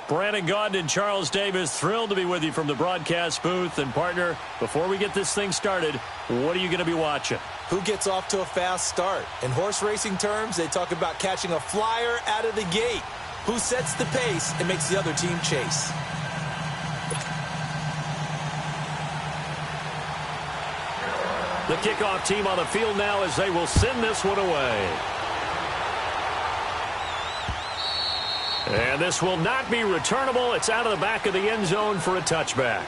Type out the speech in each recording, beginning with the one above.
Brandon Gaudin and Charles Davis, thrilled to be with you from the broadcast booth. And, partner, before we get this thing started, what are you going to be watching? Who gets off to a fast start? In horse racing terms, they talk about catching a flyer out of the gate. Who sets the pace and makes the other team chase? The kickoff team on the field now as they will send this one away. And this will not be returnable. It's out of the back of the end zone for a touchback.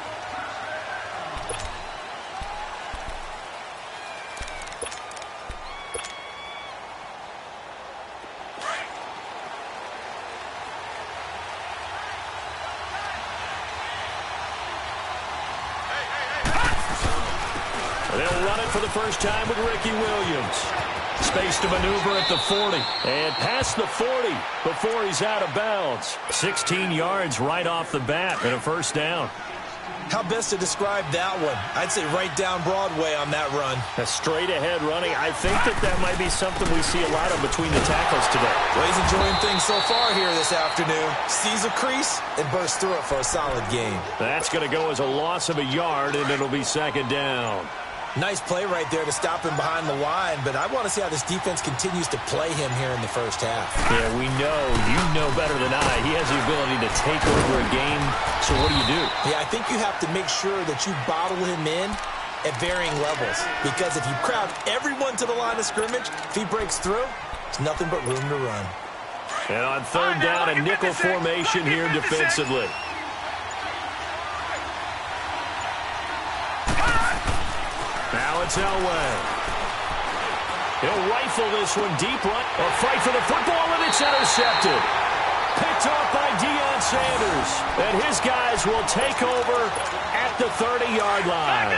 They'll run it for the first time with Ricky Williams. Space to maneuver at the 40. And past the 40 before he's out of bounds. 16 yards right off the bat and a first down. How best to describe that one? I'd say right down Broadway on that run. A straight-ahead running. I think that might be something we see a lot of between the tackles today. Well, he's enjoying things so far here this afternoon. Sees a crease and bursts through it for a solid gain. That's going to go as a loss of a yard, and it'll be second down. Nice play right there to stop him behind the line, but I want to see how this defense continues to play him here in the first half. Yeah, we know. You know better than I. He has the ability to take over a game, so what do? Yeah, I think you have to make sure that you bottle him in at varying levels, because if you crowd everyone to the line of scrimmage, if he breaks through, it's nothing but room to run. And on third down, a nickel formation here defensively. Now it's Elway. He'll rifle this one deep right. A fight for the football, and it's intercepted. Picked off by Deion Sanders. And his guys will take over at the 30-yard line.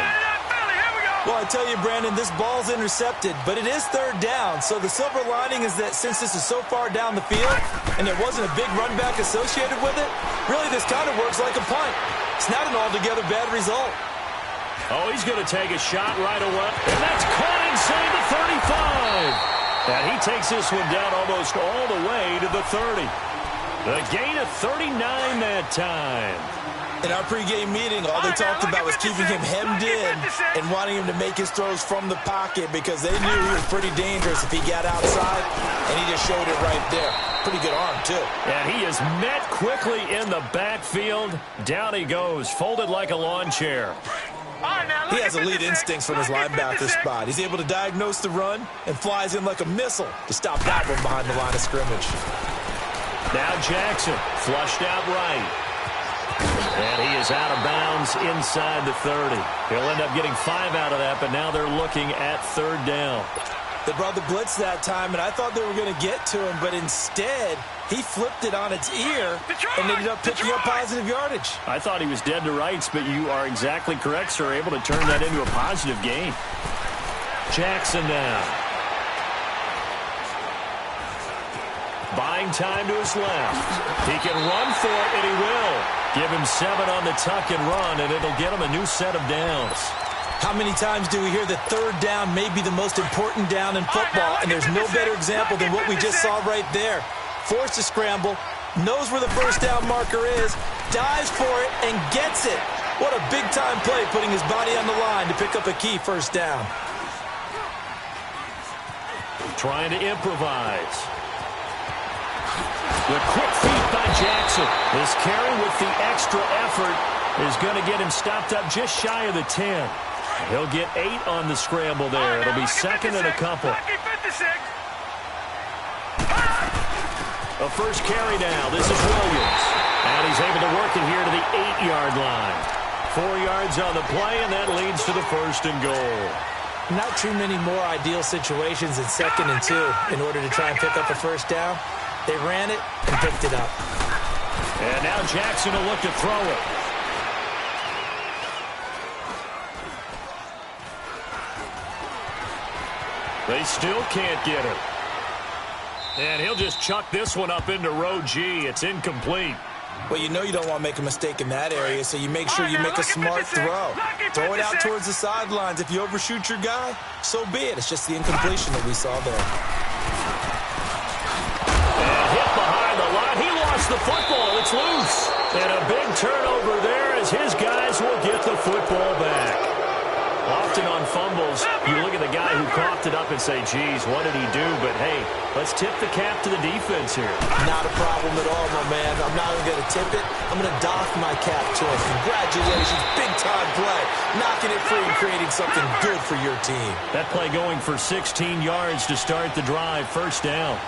Well, I tell you, Brandon, this ball's intercepted, but it is third down. So the silver lining is that since this is so far down the field and there wasn't a big run back associated with it, really this kind of works like a punt. It's not an altogether bad result. Oh, he's going to take a shot right away. And that's caught inside the 35. And he takes this one down almost all the way to the 30. The gain of 39 that time. In our pregame meeting, all they talked about was keeping him hemmed in and wanting him to make his throws from the pocket because they knew he was pretty dangerous if he got outside, and he just showed it right there. Pretty good arm, too. And he is met quickly in the backfield. Down he goes, folded like a lawn chair. He has elite instincts from his linebacker spot. He's able to diagnose the run and flies in like a missile to stop that one behind the line of scrimmage. Now Jackson, flushed out right. And he is out of bounds inside the 30. He'll end up getting 5 out of that, but now they're looking at third down. They brought the blitz that time, and I thought they were going to get to him, but instead he flipped it on its ear and ended up picking up positive yardage. I thought he was dead to rights, but you are exactly correct, sir. Able to turn that into a positive gain. Jackson now. Buying time to his left. He can run for it, and he will. Give him 7 on the tuck and run, and it'll get him a new set of downs. How many times do we hear that third down may be the most important down in football, and there's no better example than what we just saw right there. Forced to scramble, knows where the first down marker is, dives for it, and gets it. What a big-time play, putting his body on the line to pick up a key first down. Trying to improvise. The quick feet by Jackson. This carry with the extra effort is going to get him stopped up just shy of the 10. He'll get 8 on the scramble there. It'll be second and a couple. A first carry now. This is Williams. And he's able to work it here to the 8-yard line. 4 yards on the play, and that leads to the first and goal. Not too many more ideal situations in 2nd and 2 in order to try and pick up a first down. They ran it and picked it up. And now Jackson will look to throw it. They still can't get it. And he'll just chuck this one up into row G. It's incomplete. Well, you know you don't want to make a mistake in that area, so you make sure you make a smart throw. Throw it out towards the sidelines. If you overshoot your guy, so be it. It's just the incompletion that we saw there. And hit behind the line. He lost the football. It's loose. And a big turnover there as his guys will get the football back. Often on fumbles, you look at the guy who coughed it up and say, geez, what did he do? But, hey, let's tip the cap to the defense here. Not a problem at all, my man. I'm not even going to tip it. I'm going to doff my cap to him. Congratulations. Big-time play. Knocking it free and creating something good for your team. That play going for 16 yards to start the drive. First down.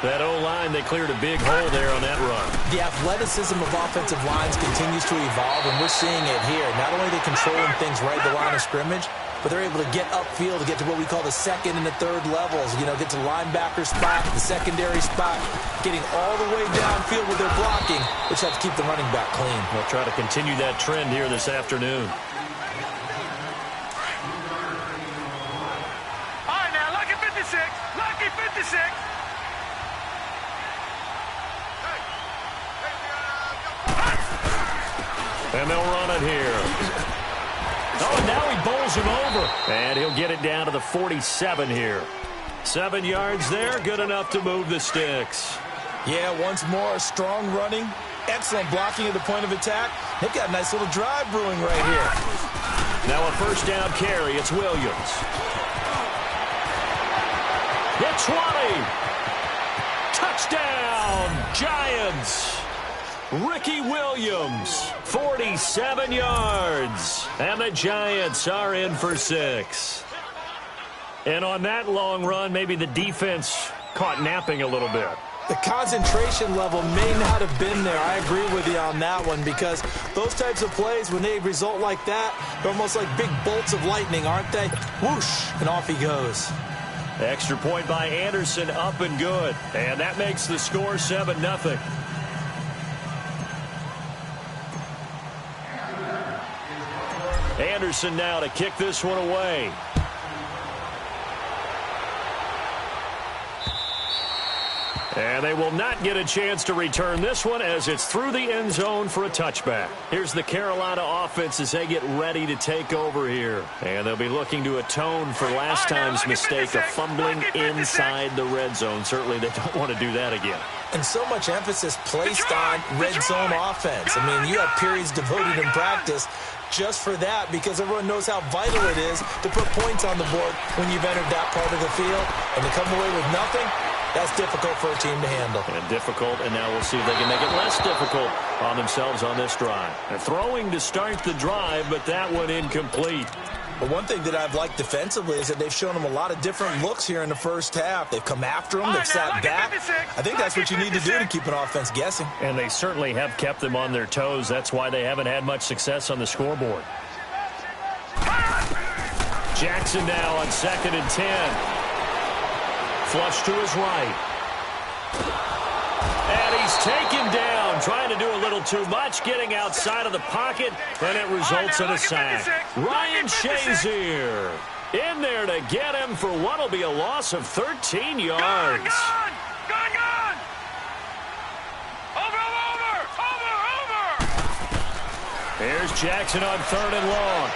That O-line, they cleared a big hole there on that run. The athleticism of offensive lines continues to evolve, and we're seeing it here. Not only are they controlling things right at the line of scrimmage, but they're able to get upfield to get to what we call the second and the third levels. You know, get to the linebacker spot, the secondary spot, getting all the way downfield with their blocking, which helps keep the running back clean. They'll try to continue that trend here this afternoon. All right, now, lucky 56. Lucky 56. And they'll run it here. Oh, now he bowls him over. And he'll get it down to the 47 here. 7 yards there, good enough to move the sticks. Yeah, once more, strong running, excellent blocking at the point of attack. They've got a nice little drive brewing right here. Now a first down carry, it's Williams. The 20. Touchdown, Giants. Ricky Williams, 47 yards. And the Giants are in for 6. And on that long run, maybe the defense caught napping a little bit. The concentration level may not have been there. I agree with you on that one, because those types of plays, when they result like that, they're almost like big bolts of lightning, aren't they? Whoosh, and off he goes. Extra point by Anderson, up and good. And that makes the score 7-0. Anderson now to kick this one away. And they will not get a chance to return this one as it's through the end zone for a touchback. Here's the Carolina offense as they get ready to take over here. And they'll be looking to atone for last time's mistake of fumbling inside the red zone. Certainly they don't want to do that again. And so much emphasis placed on red zone offense. I mean, you have periods devoted in practice just for that, because everyone knows how vital it is to put points on the board when you've entered that part of the field. And to come away with nothing, that's difficult for a team to handle. And difficult, and now we'll see if they can make it less difficult on themselves on this drive. They're throwing to start the drive, but that one incomplete. But one thing that I've liked defensively is that they've shown them a lot of different looks here in the first half. They've come after them. They've sat back. I think that's what you need to do to keep an offense guessing. And they certainly have kept them on their toes. That's why they haven't had much success on the scoreboard. Jackson now on 2nd and 10. Flush to his right. And he's taken down, trying to do a little too much, getting outside of the pocket, and it results in a sack. Ryan Shazier in there to get him for what will be a loss of 13 yards. Gone! Over! Here's Jackson on 3rd and long.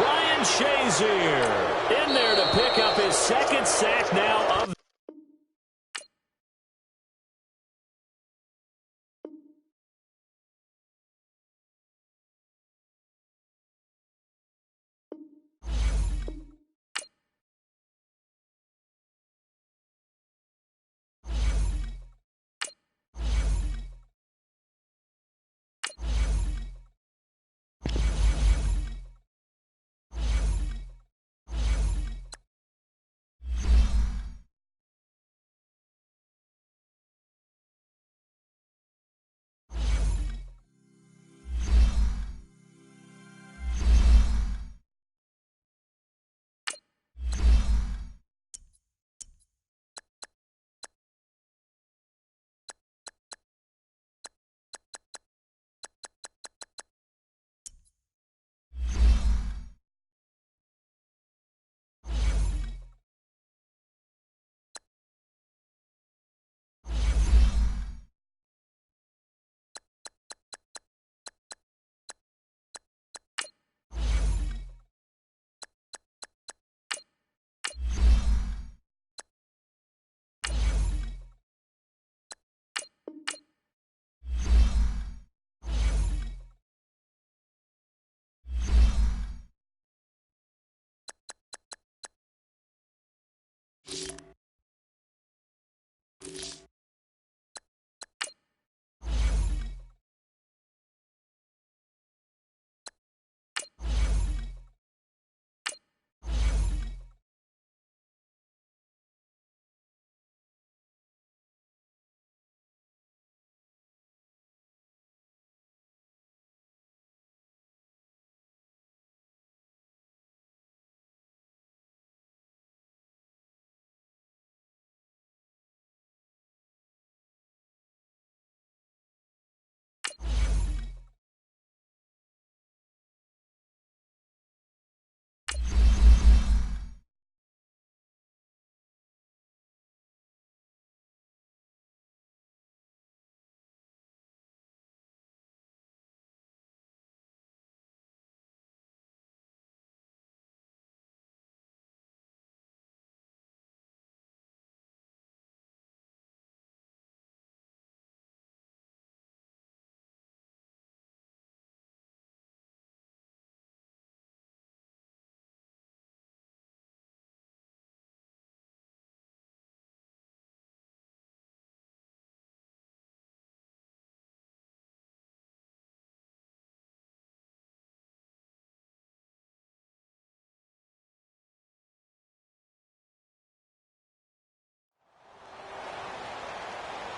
Ryan Shazier in there to pick up his 2nd sack now of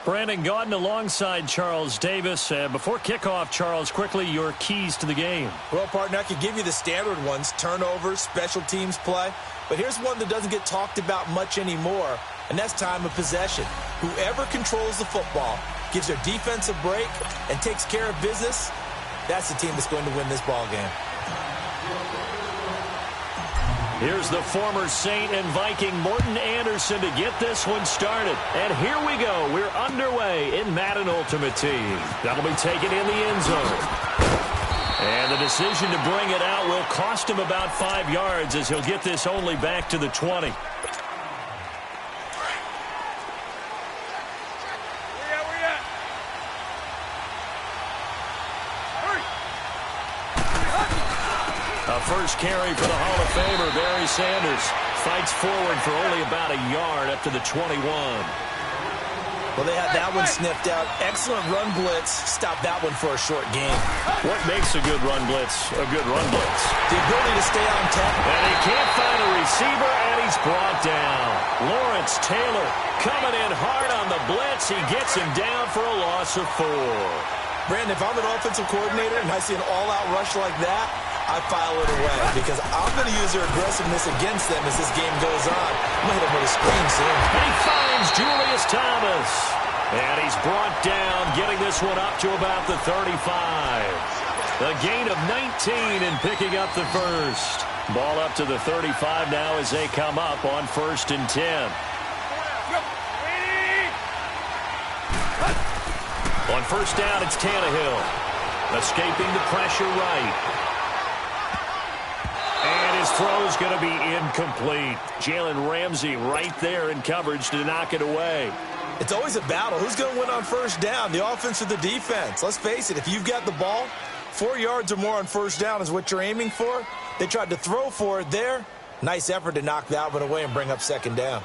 Brandon Gaudin alongside Charles Davis. Before kickoff, Charles, quickly your keys to the game. Well, partner, I could give you the standard ones, turnovers, special teams play. But here's one that doesn't get talked about much anymore, and that's time of possession. Whoever controls the football, gives their defense a break, and takes care of business, that's the team that's going to win this ball game. Here's the former Saint and Viking Morten Andersen to get this one started. And here we go. We're underway in Madden Ultimate Team. That'll be taken in the end zone. And the decision to bring it out will cost him about 5 yards as he'll get this only back to the 20. First carry for the Hall of Famer, Barry Sanders. Fights forward for only about a yard up to the 21. Well, they had that one sniffed out. Excellent run blitz. Stop that one for a short game. What makes a good run blitz a good run blitz? The ability to stay on top. And he can't find a receiver, and he's brought down. Lawrence Taylor coming in hard on the blitz. He gets him down for a loss of 4. Brandon, if I'm an offensive coordinator and I see an all-out rush like that, I file it away because I'm going to use their aggressiveness against them as this game goes on. I'm going to hit him with a screen soon. And he finds Julius Thomas. And he's brought down, getting this one up to about the 35. A gain of 19 and picking up the first. Ball up to the 35 now as they come up on 1st and 10. On 1st down, it's Tannehill. Escaping the pressure right. And his throw's going to be incomplete. Jalen Ramsey right there in coverage to knock it away. It's always a battle. Who's going to win on 1st down, the offense or the defense? Let's face it, if you've got the ball, 4 yards or more on 1st down is what you're aiming for. They tried to throw for it there. Nice effort to knock that one away and bring up 2nd down.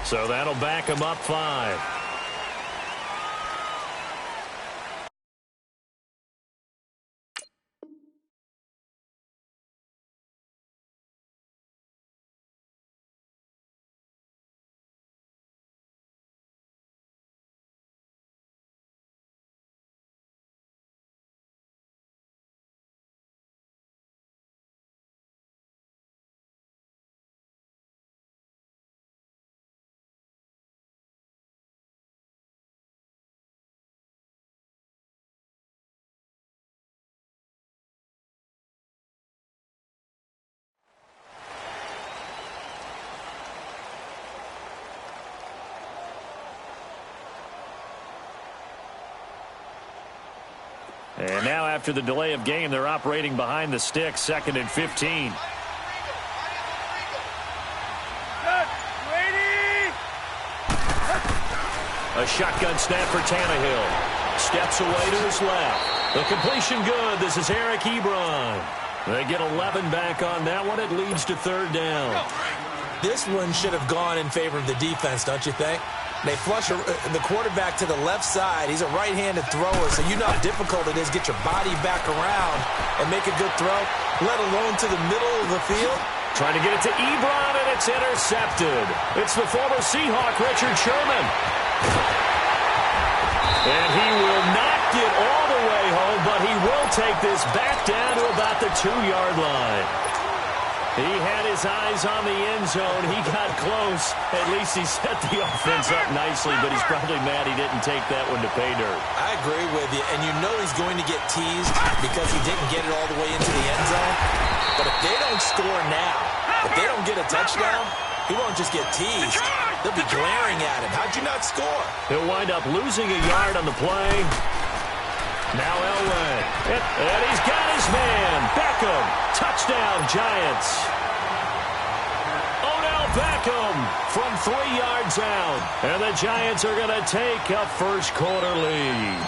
So that'll back him up 5. And now after the delay of game, they're operating behind the sticks, 2nd and 15. A shotgun snap for Tannehill. Steps away to his left. The completion good. This is Eric Ebron. They get 11 back on that one. It leads to 3rd down. This one should have gone in favor of the defense, don't you think? They flush the quarterback to the left side. He's a right-handed thrower, so you know how difficult it is to get your body back around and make a good throw, let alone to the middle of the field. Trying to get it to Ebron, and it's intercepted. It's the former Seahawk, Richard Sherman. And he will not get all the way home, but he will take this back down to about the 2-yard line. He had his eyes on the end zone. He got close. At least he set the offense up nicely, but he's probably mad he didn't take that one to pay dirt. I agree with you, and you know he's going to get teased because he didn't get it all the way into the end zone. But if they don't score now, if they don't get a touchdown, he won't just get teased. They'll be glaring at him. How'd you not score? He'll wind up losing a yard on the play. Now Elway. And he's got his man. Beckham. Touchdown, Giants. Odell Beckham from 3 yards out. And the Giants are going to take a first-quarter lead.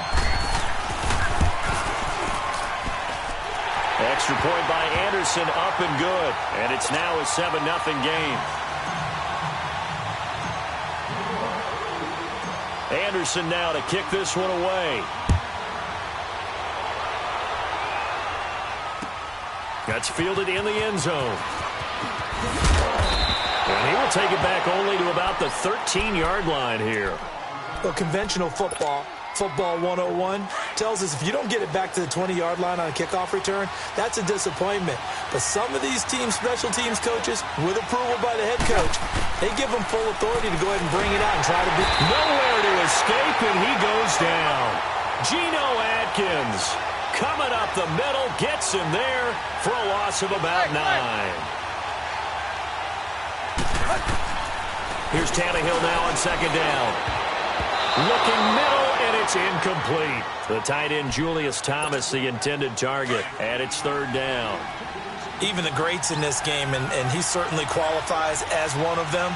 Extra point by Anderson, up and good. And it's now a 7-0 game. Anderson now to kick this one away. That's fielded in the end zone. And he will take it back only to about the 13-yard line here. Well, conventional football 101, tells us if you don't get it back to the 20-yard line on a kickoff return, that's a disappointment. But some of these special teams coaches, with approval by the head coach, they give them full authority to go ahead and bring it out and try to be. Nowhere to escape, and he goes down. Geno Atkins coming up the middle, gets him there for a loss of about 9. Here's Tannehill now on second down. Looking middle, and it's incomplete. The tight end, Julius Thomas, the intended target, and it's third down. Even the greats in this game, and he certainly qualifies as one of them,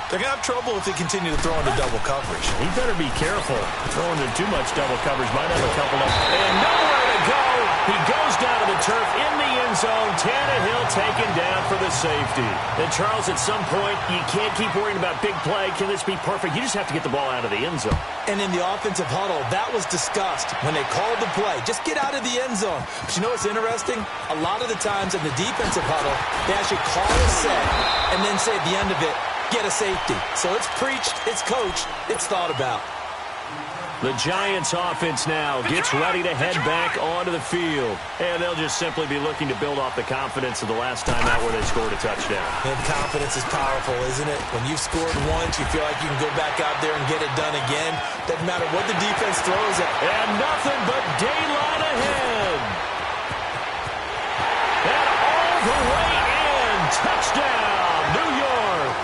they're going to have trouble if they continue to throw into double coverage. He better be careful. Throwing into too much double coverage might have a couple of... And nowhere to go. He goes down to the turf in the end zone. Tannehill taken down for the safety. And, Charles, at some point, you can't keep worrying about big play. Can this be perfect? You just have to get the ball out of the end zone. And in the offensive huddle, that was discussed when they called the play. Just get out of the end zone. But you know what's interesting? A lot of the times in the defensive huddle, they actually call a set and then say at the end of it, get a safety. So it's preached, it's coached, it's thought about. The Giants offense now gets ready to head back onto the field. And they'll just simply be looking to build off the confidence of the last time out where they scored a touchdown. And confidence is powerful, isn't it? When you've scored once, you feel like you can go back out there and get it done again. Doesn't matter what the defense throws at. And nothing but daylight ahead. And all the way in. Touchdown, New York.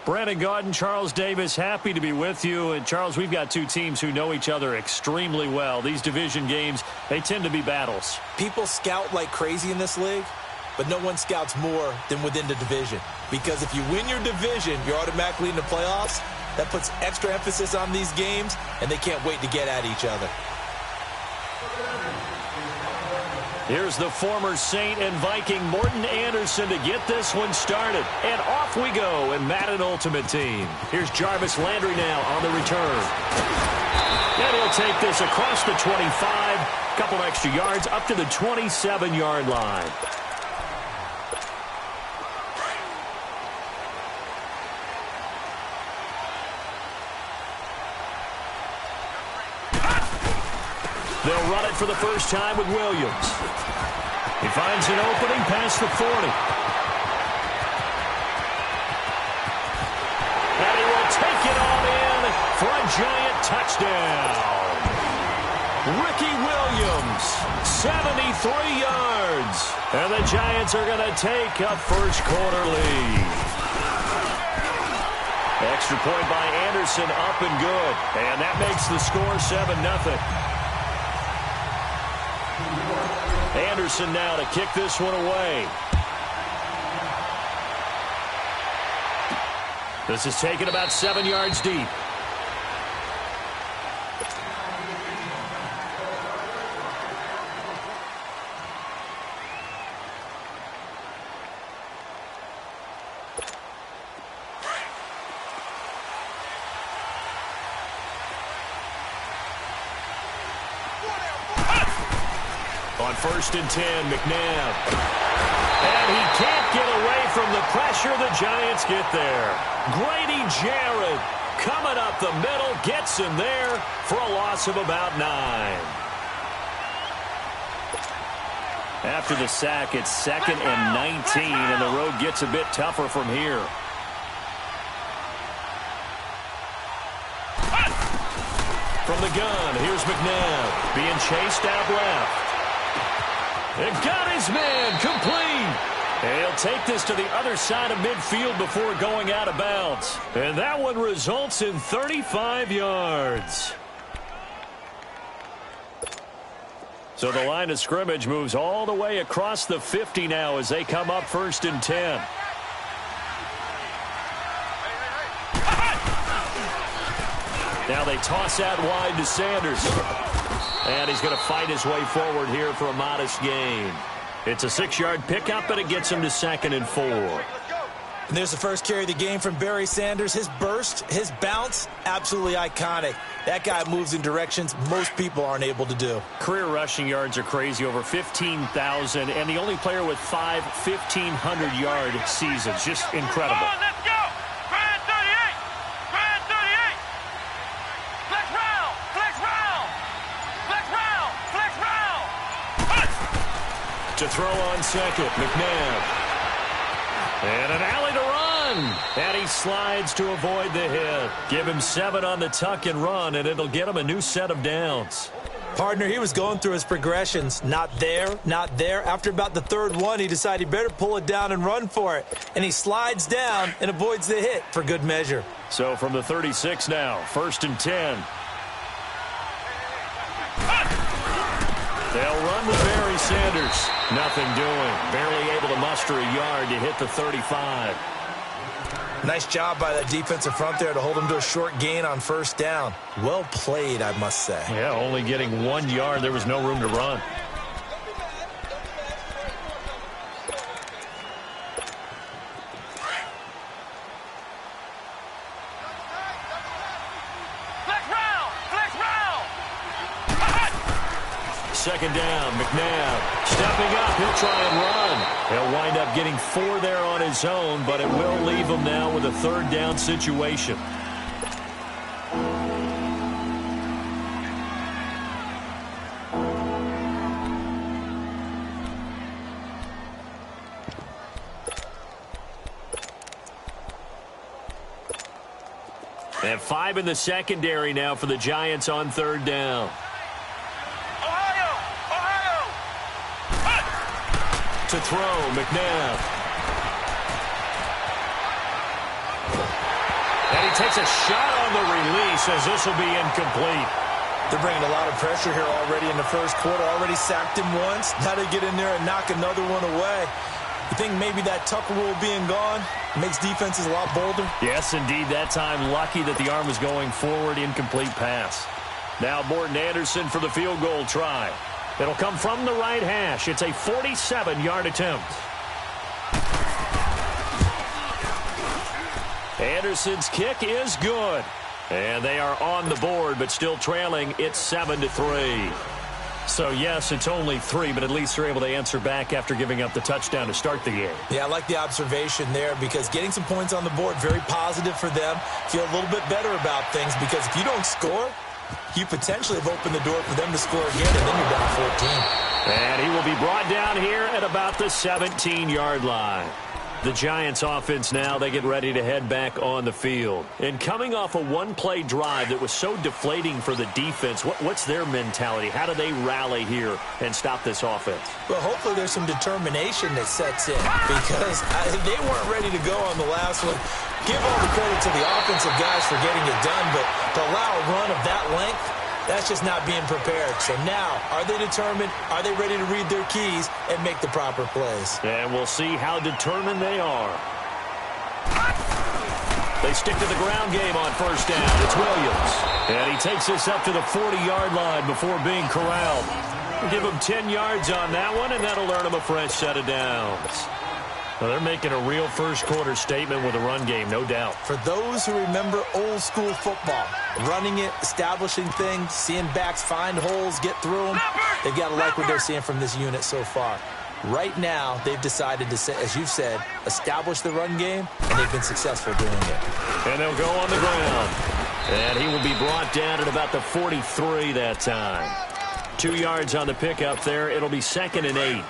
Brandon Gaudin, Charles Davis, happy to be with you. And, Charles, we've got two teams who know each other extremely well. These division games, they tend to be battles. People scout like crazy in this league, but no one scouts more than within the division. Because if you win your division, you're automatically in the playoffs. That puts extra emphasis on these games, and they can't wait to get at each other. Here's the former Saint and Viking Morten Andersen to get this one started. And off we go in Madden Ultimate Team. Here's Jarvis Landry now on the return. And he'll take this across the 25, a couple extra yards up to the 27-yard line. They'll run it for the first time with Williams. He finds an opening past the 40. And he will take it on in for a giant touchdown. Ricky Williams, 73 yards. And the Giants are going to take a first quarter lead. Extra point by Anderson, up and good. And that makes the score 7-0. Anderson now to kick this one away. This is taken about 7 yards deep. On 1st and 10, McNabb. And he can't get away from the pressure. The Giants get there. Grady Jarrett coming up the middle, gets him there for a loss of about 9. After the sack, it's 2nd and 19, and the road gets a bit tougher from here. From the gun, here's McNabb being chased out left. And got his man complete. And he'll take this to the other side of midfield before going out of bounds. And that one results in 35 yards. So the line of scrimmage moves all the way across the 50 now as they come up 1st and 10. Now they toss out wide to Sanders. And he's going to fight his way forward here for a modest gain. It's a 6-yard pickup, and it gets him to 2nd and 4. And there's the first carry of the game from Barry Sanders. His burst, his bounce, absolutely iconic. That guy moves in directions most people aren't able to do. Career rushing yards are crazy, over 15,000, and the only player with 5 1,500-yard seasons. Just incredible. Come on, let's go! Brand 38! Brand 38! Flex round! Flex round! Flex round! Flex round! To throw on 2nd, McNabb. And an alley to run. And he slides to avoid the hit. Give him 7 on the tuck and run, and it'll get him a new set of downs. Partner, he was going through his progressions. Not there, not there. After about the 3rd one, he decided he better pull it down and run for it. And he slides down and avoids the hit for good measure. So from the 36 now, 1st and 10. They'll run with Barry Sanders. Nothing doing. Barely able to muster a yard to hit the 35. Nice job by that defensive front there to hold him to a short gain on 1st down. Well played, I must say. Yeah, only getting 1 yard. There was no room to run. Second down, McNabb stepping up. He'll try and run. He'll wind up getting 4 there on his own, but it will leave him now with a 3rd down situation. And 5 in the secondary now for the Giants on 3rd down. To throw, McNabb. And he takes a shot on the release as this will be incomplete. They're bringing a lot of pressure here already in the 1st quarter. Already sacked him once. Now they get in there and knock another one away. You think maybe that Tucker rule being gone makes defenses a lot bolder? Yes, indeed. That time lucky that the arm was going forward. Incomplete pass. Now Morten Andersen for the field goal try. It'll come from the right hash. It's a 47-yard attempt. Anderson's kick is good. And they are on the board, but still trailing. It's 7-3. So, yes, it's only 3, but at least they're able to answer back after giving up the touchdown to start the game. Yeah, I like the observation there because getting some points on the board, very positive for them. Feel a little bit better about things because if you don't score, you potentially have opened the door for them to score again, and then you're down 14. And he will be brought down here at about the 17-yard line. The Giants offense now, they get ready to head back on the field. And coming off a one-play drive that was so deflating for the defense, what's their mentality? How do they rally here and stop this offense? Well, hopefully there's some determination that sets in because they weren't ready to go on the last one. Give all the credit to the offensive guys for getting it done, but to allow a run of that length, that's just not being prepared. So now, are they determined? Are they ready to read their keys and make the proper plays? And we'll see how determined they are. They stick to the ground game on first down. It's Williams. And he takes this up to the 40-yard line before being corralled. We'll give him 10 yards on that one, and that'll earn him a fresh set of downs. Well, they're making a real first-quarter statement with a run game, no doubt. For those who remember old-school football, running it, establishing things, seeing backs find holes, get through them, they've got to like what they're seeing from this unit so far. Right now, they've decided to, as you've said, establish the run game, and they've been successful doing it. And they'll go on the ground. And he will be brought down at about the 43 that time. 2 yards on the pickup there. It'll be 2nd and 8.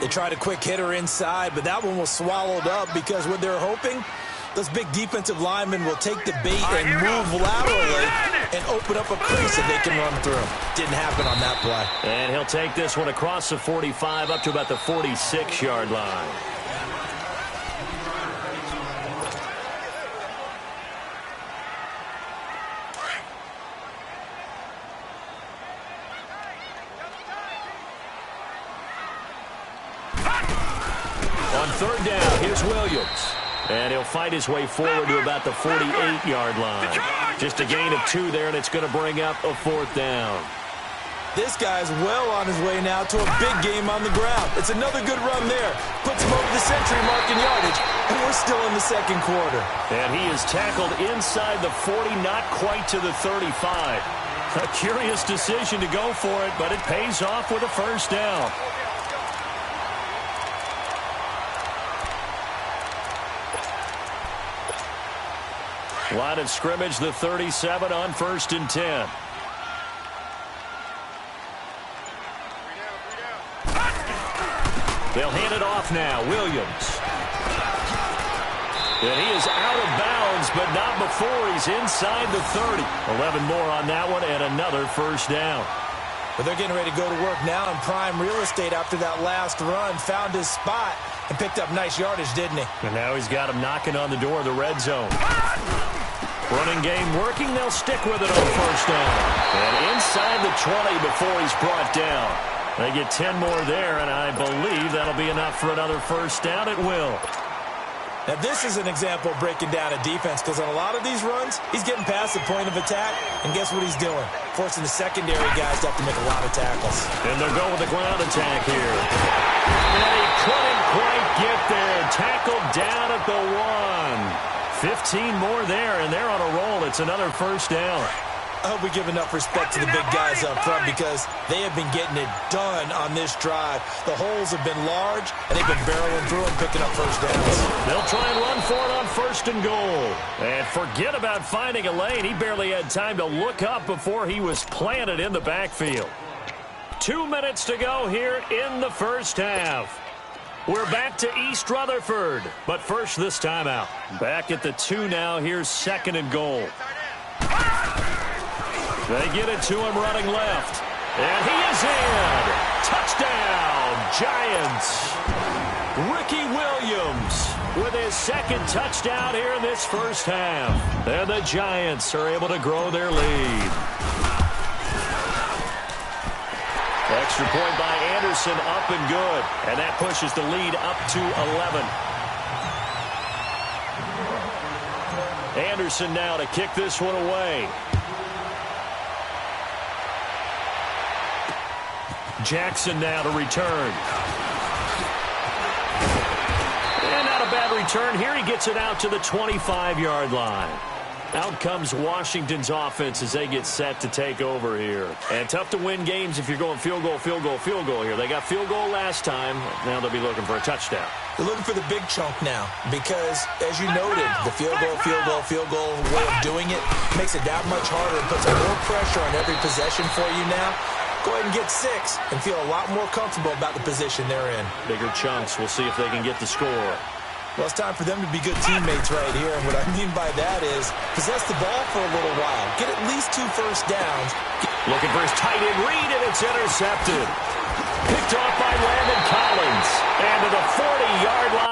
They tried a quick hitter inside, but that one was swallowed up because what they're hoping, those big defensive linemen will take the bait and move laterally and open up a crease that they can run through. Didn't happen on that play. And he'll take this one across the 45 up to about the 46-yard line. On third down, here's Williams. And he'll fight his way forward to about the 48-yard line. Just a gain of 2 there, and it's going to bring up a 4th down. This guy's well on his way now to a big game on the ground. It's another good run there. Puts him over the century mark in yardage, and we're still in the second quarter. And he is tackled inside the 40, not quite to the 35. A curious decision to go for it, but it pays off with a first down. Line of scrimmage, the 37 on 1st and 10. They'll hand it off now. Williams. And he is out of bounds, but not before he's inside the 30. 11 more on that one and another first down. But they're getting ready to go to work now in prime real estate after that last run. Found his spot and picked up nice yardage, didn't he? And now he's got him knocking on the door of the red zone. Running game working. They'll stick with it on first down. And inside the 20 before he's brought down. They get 10 more there, and I believe that'll be enough for another first down. It will. Now, this is an example of breaking down a defense because on a lot of these runs, he's getting past the point of attack, and guess what he's doing? Forcing the secondary guys to have to make a lot of tackles. And they'll go with the ground attack here. And he couldn't quite get there. Tackled down at the 1. 15 more there, and they're on a roll. It's another first down. I hope we give enough respect to the big guys up front because they have been getting it done on this drive. The holes have been large, and they've been barreling through and picking up first downs. They'll try and run for it on 1st and goal. And forget about finding a lane. He barely had time to look up before he was planted in the backfield. 2 minutes to go here in the first half. We're back to East Rutherford, but first this timeout. Back at the 2 now. Here's 2nd and goal. They get it to him running left. And he is in. Touchdown, Giants. Ricky Williams with his 2nd touchdown here in this first half. And the Giants are able to grow their lead. Extra point by Anderson, up and good. And that pushes the lead up to 11. Anderson now to kick this one away. Jackson now to return. And not a bad return here. He gets it out to the 25-yard line. Out comes Washington's offense as they get set to take over here. And tough to win games if you're going field goal, field goal, field goal here. They got field goal last time. Now they'll be looking for a touchdown. They're looking for the big chunk now because, as you noted, the field goal way of doing it makes it that much harder and puts more pressure on every possession for you now. Go ahead and get 6 and feel a lot more comfortable about the position they're in. Bigger chunks. We'll see if they can get the score. Well, it's time for them to be good teammates right here. And what I mean by that is possess the ball for a little while. Get at least 2 first downs. Looking for his tight end read, and it's intercepted. Picked off by Landon Collins. And to the 40-yard line.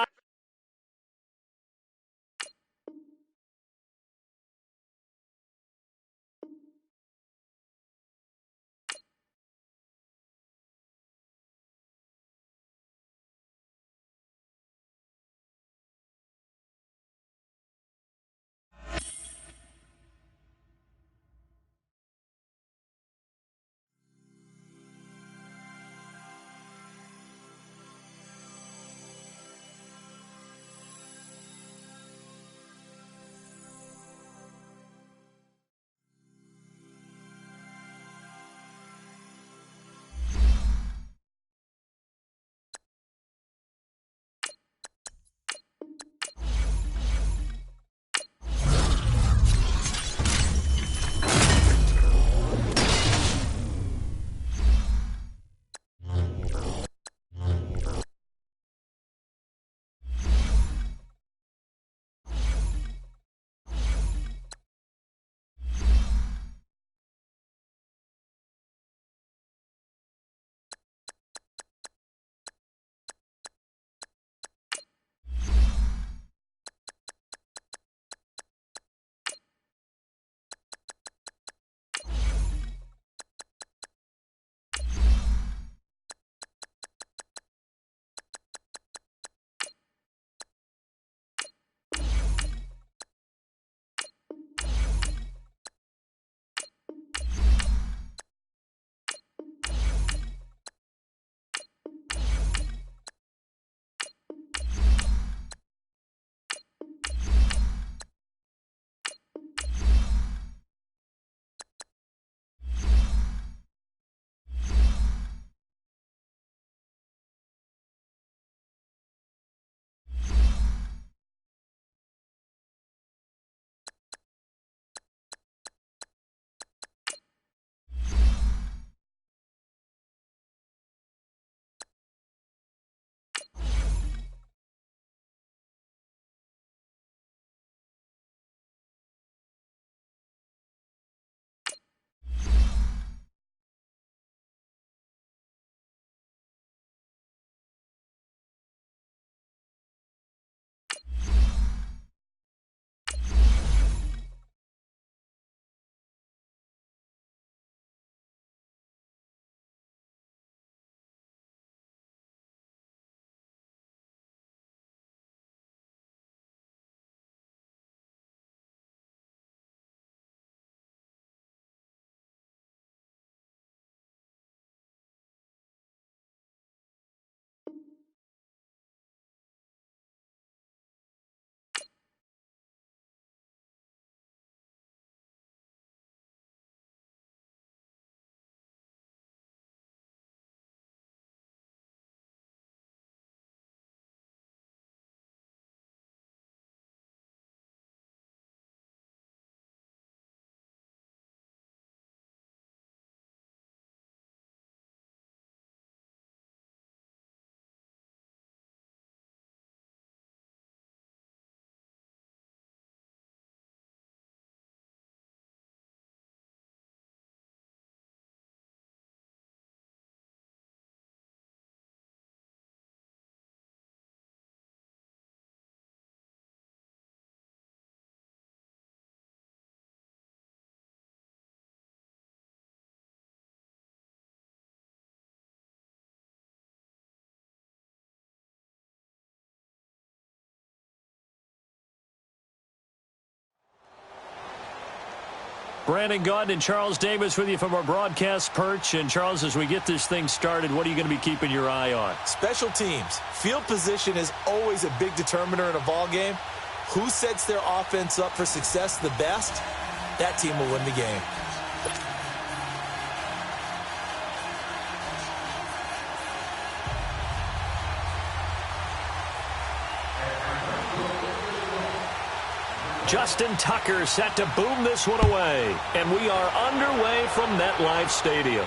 Brandon Gaudin and Charles Davis with you from our broadcast perch. And, Charles, as we get this thing started, what are you going to be keeping your eye on? Special teams. Field position is always a big determiner in a ball game. Who sets their offense up for success the best, that team will win the game. Justin Tucker set to boom this one away. And we are underway from MetLife Stadium.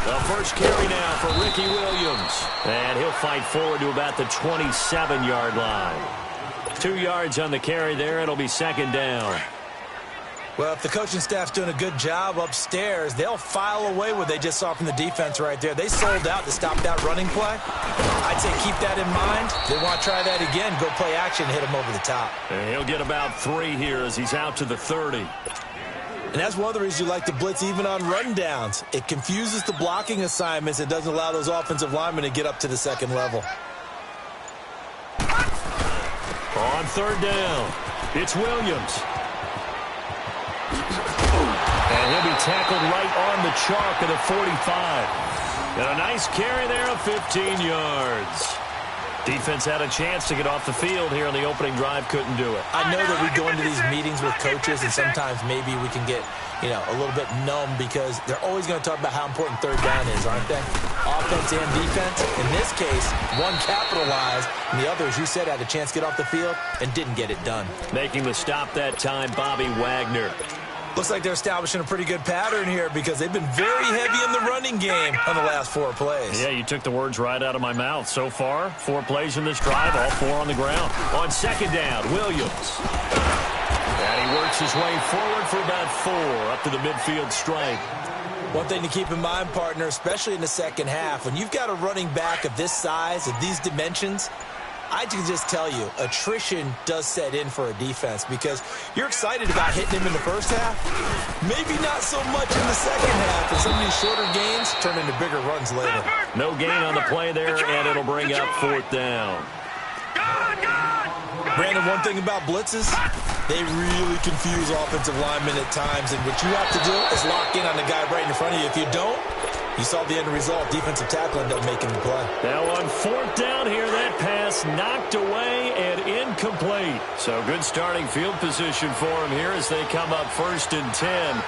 The first carry now for Ricky Williams. And he'll fight forward to about the 27-yard line. 2 yards on the carry there. It'll be second down. Well, if the coaching staff's doing a good job upstairs, they'll file away what they just saw from the defense right there. They sold out to stop that running play. I'd say keep that in mind. They want to try that again. Go play action, hit him over the top. And he'll get about 3 here as he's out to the 30. And that's one of the reasons you like to blitz even on rundowns. It confuses the blocking assignments. It doesn't allow those offensive linemen to get up to the second level. On third down, it's Williams. And he'll be tackled right on the chalk of the 45. And a nice carry there of 15 yards. Defense had a chance to get off the field here on the opening drive, couldn't do it. I know that we go into these meetings with coaches, and sometimes maybe we can get, a little bit numb because they're always going to talk about how important third down is, aren't they? Offense and defense. In this case, one capitalized, and the other, as you said, had a chance to get off the field and didn't get it done. Making the stop that time, Bobby Wagner. Looks like they're establishing a pretty good pattern here because they've been very heavy in the running game on the last 4 plays. Yeah, you took the words right out of my mouth. So far, 4 plays in this drive, all 4 on the ground. On second down, Williams. And he works his way forward for about 4 up to the midfield stripe. One thing to keep in mind, partner, especially in the second half, when you've got a running back of this size, of these dimensions, I can just tell you, attrition does set in for a defense because you're excited about hitting him in the first half. Maybe not so much in the second half, and some of these shorter gains turn into bigger runs later. No gain on the play there, and it'll bring up 4th down. Brandon, one thing about blitzes, they really confuse offensive linemen at times, and what you have to do is lock in on the guy right in front of you. If you don't, you saw the end result. Defensive tackle ended up making the play. Now on 4th down here, that pass knocked away and incomplete. So good starting field position for him here as they come up 1st and 10.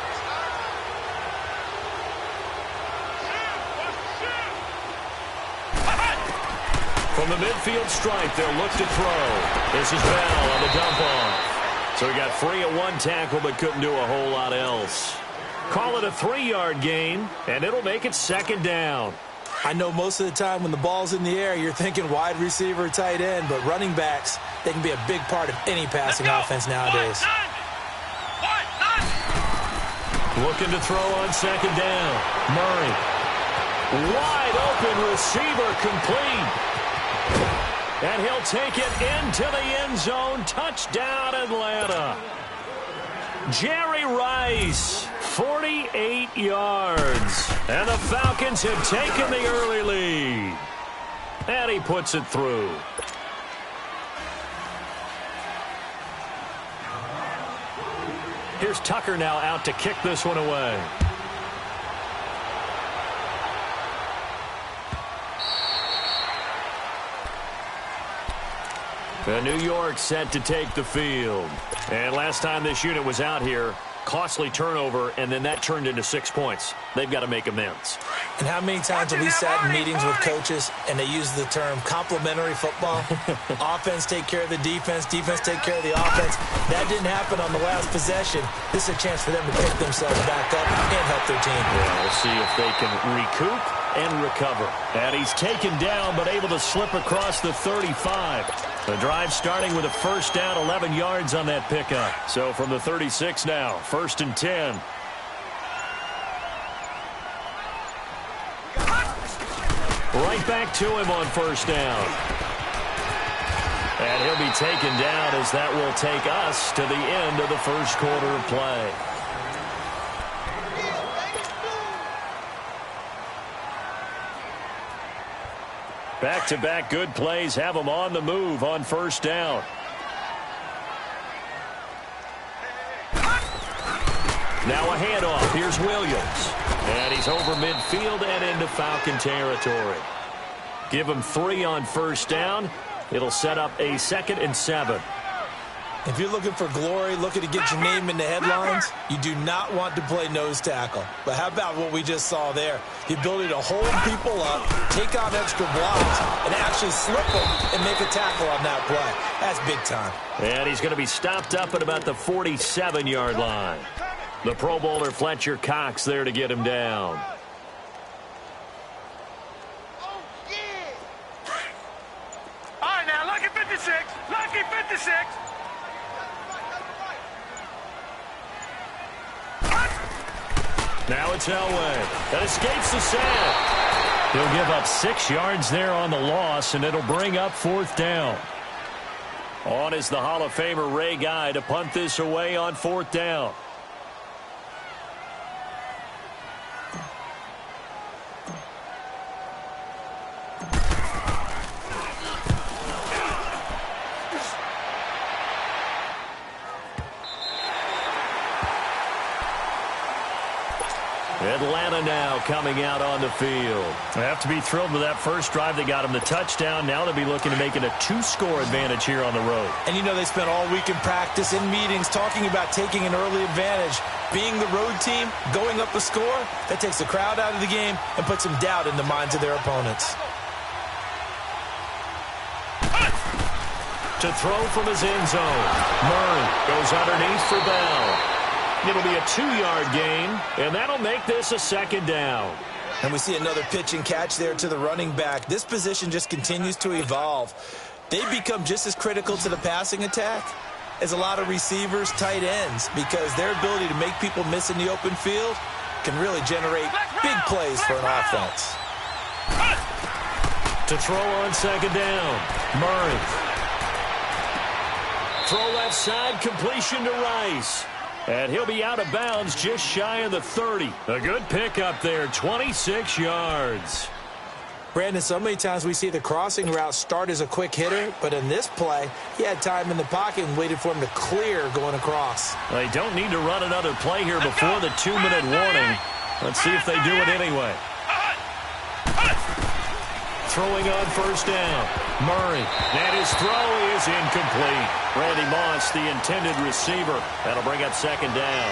From the midfield stripe, they'll look to throw. This is Bell on the dump off. So he got free of 1 tackle but couldn't do a whole lot else. Call it a 3-yard gain, and it'll make it 2nd down. I know most of the time when the ball's in the air, you're thinking wide receiver, tight end, but running backs, they can be a big part of any passing offense nowadays. Looking to throw on 2nd down. Murray. Wide open receiver complete. And he'll take it into the end zone. Touchdown, Atlanta. Jerry Rice, 48 yards. And the Falcons have taken the early lead. And he puts it through. Here's Tucker now out to kick this one away. The New York set to take the field. And last time this unit was out here, costly turnover, and then that turned into 6 points. They've got to make amends. And how many times have we sat in meetings with coaches and they use the term complementary football? Offense take care of the defense, defense take care of the offense. That didn't happen on the last possession. This is a chance for them to pick themselves back up and help their team. Yeah, we'll see if they can recoup and recover. And he's taken down but able to slip across the 35. The drive starting with a first down, 11 yards on that pickup. So from the 36 now, 1st and 10. Right back to him on first down. And he'll be taken down as that will take us to the end of the first quarter of play. Back-to-back good plays have them on the move on first down. Now a handoff. Here's Williams. And he's over midfield and into Falcon territory. Give him 3 on first down. It'll set up a 2nd and 7. If you're looking for glory, looking to get your name in the headlines, you do not want to play nose tackle. But how about what we just saw there? The ability to hold people up, take on extra blocks, and actually slip them and make a tackle on that play. That's big time. And he's going to be stopped up at about the 47-yard line. The Pro Bowler Fletcher Cox there to get him down. All right, now, lucky 56. Lucky 56. Now it's Elway. That escapes the sack. He'll give up 6 yards there on the loss, and it'll bring up 4th down. On is the Hall of Famer Ray Guy to punt this away on 4th down. Atlanta now coming out on the field. They have to be thrilled with that first drive. They got him the touchdown. Now they'll be looking to make it a 2-score advantage here on the road. And you know they spent all week in practice, in meetings, talking about taking an early advantage. Being the road team, going up a score, that takes the crowd out of the game and puts some doubt in the minds of their opponents. To throw from his end zone. Murray goes underneath for Bell. It'll be a 2-yard gain, and that'll make this a 2nd down. And we see another pitch and catch there to the running back. This position just continues to evolve. They become just as critical to the passing attack as a lot of receivers, tight ends, because their ability to make people miss in the open field can really generate big plays for an offense. To throw on 2nd down, Murray. Throw left side, completion to Rice. And he'll be out of bounds just shy of the 30. A good pickup there, 26 yards. Brandon, so many times we see the crossing route start as a quick hitter, but in this play, he had time in the pocket and waited for him to clear going across. They don't need to run another play here before the 2-minute warning. Let's see if they do it anyway. Throwing on first down. Murray. And his throw is incomplete. Randy Moss, the intended receiver. That'll bring up 2nd down.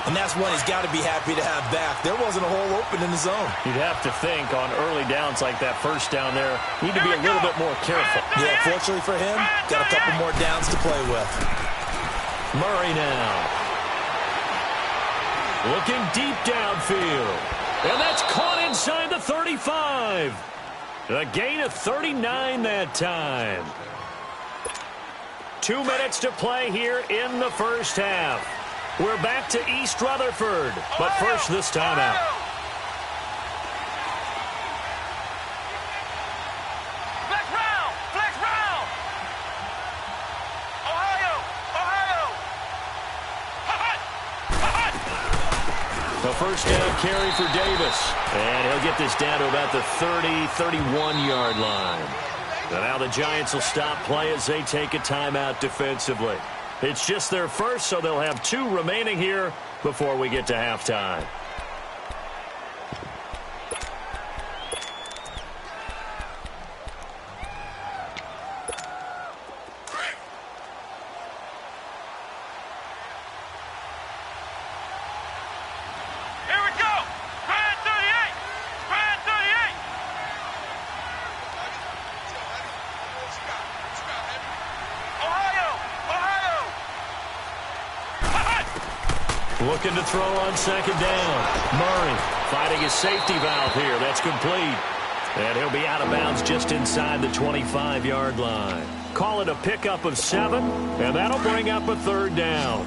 And that's one he's got to be happy to have back. There wasn't a hole open in the zone. You'd have to think on early downs like that first down there, need to be a little bit more careful. Yeah, fortunately for him, got a couple more downs to play with. Murray now. Looking deep downfield. And that's caught inside the 35. A gain of 39 that time. 2 minutes to play here in the first half. We're back to East Rutherford, but first this timeout. Flex round! Flex round! Ohio! The first down carry for Davis. And he'll get this down to about the 30, 31-yard line. And now the Giants will stop play as they take a timeout defensively. It's just their first, so they'll have 2 remaining here before we get to halftime. Looking to throw on second down. Murray fighting his safety valve here. That's complete. And he'll be out of bounds just inside the 25-yard line. Call it a pickup of 7, and that'll bring up a 3rd down.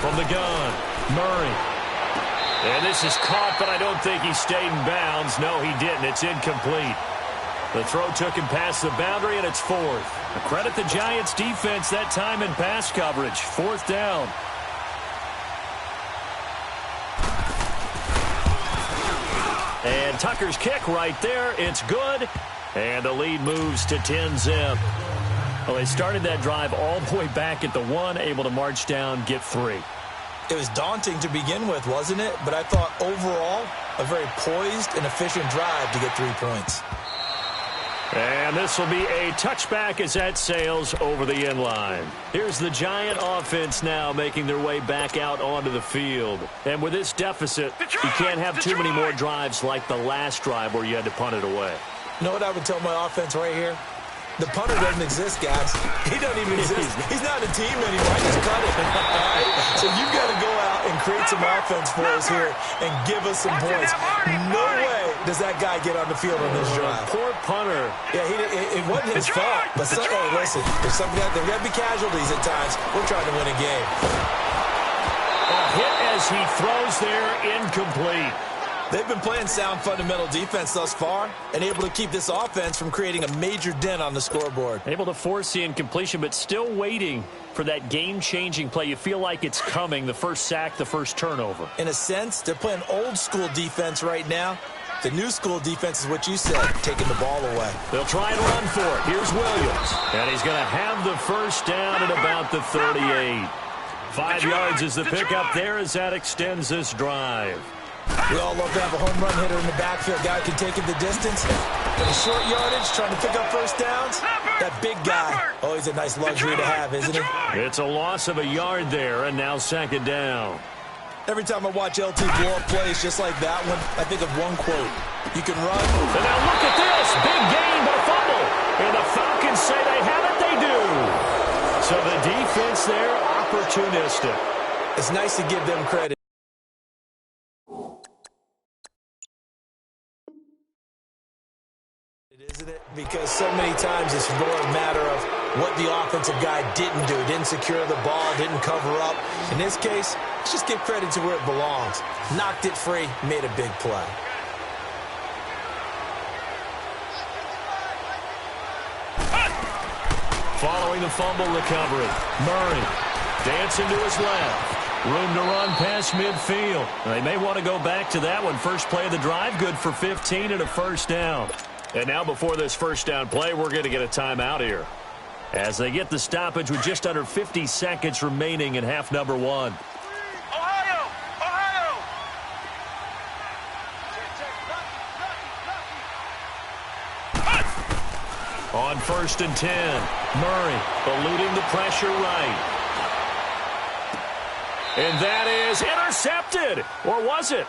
From the gun, Murray. And this is caught, but I don't think he stayed in bounds. No, he didn't. It's incomplete. The throw took him past the boundary, and it's 4th. Credit the Giants' defense that time in pass coverage. 4th down. And Tucker's kick right there. It's good. And the lead moves to 10-zip. Well, they started that drive all the way back at the 1, able to march down, get 3. It was daunting to begin with, wasn't it? But I thought overall, a very poised and efficient drive to get 3 points. And this will be a touchback as that sails over the end line. Here's the Giant offense now making their way back out onto the field. And with this deficit, you can't have too many more drives like the last drive where you had to punt it away. You know what I would tell my offense right here? The punter doesn't exist, guys. He doesn't even exist. He's not a team anymore. I just cut it. All right? So you've got to go out and create some offense for us here and give us some points. No way does that guy get on the field on this drive. Poor punter. Yeah, it wasn't his fault. But hey, listen, there's got to be casualties at times. We're trying to win a game. A hit as he throws there, incomplete. They've been playing sound fundamental defense thus far and able to keep this offense from creating a major dent on the scoreboard. Able to force the incompletion, but still waiting for that game-changing play. You feel like it's coming, the first sack, the first turnover. In a sense, they're playing old-school defense right now. The new school defense is what you said, taking the ball away. They'll try and run for it. Here's Williams. And he's going to have the first down at about the 38. 5 yards is the pickup there as that extends this drive. We all love to have a home run hitter in the backfield. Guy can take it the distance. But a short yardage, trying to pick up first downs. That big guy, always a nice luxury to have, isn't it? It's a loss of a yard there, and now 2nd down. Every time I watch LT blow up plays just like that one, I think of one quote. You can run. And now look at this. Big gain, but a fumble. And the Falcons say they have it. They do. So the defense there, opportunistic. It's nice to give them credit. Isn't it? Because so many times it's more a matter of what the offensive guy didn't do. Didn't secure the ball, didn't cover up. In this case, let's just give credit to where it belongs. Knocked it free, made a big play. Following the fumble recovery, Murray dancing to his left. Room to run past midfield. They may want to go back to that one. First play of the drive, good for 15 and a first down. And now before this first down play, we're going to get a timeout here as they get the stoppage with just under 50 seconds remaining in half number 1. Ohio! Ohio! On 1st and 10, Murray eluding the pressure right. And that is intercepted. Or was it?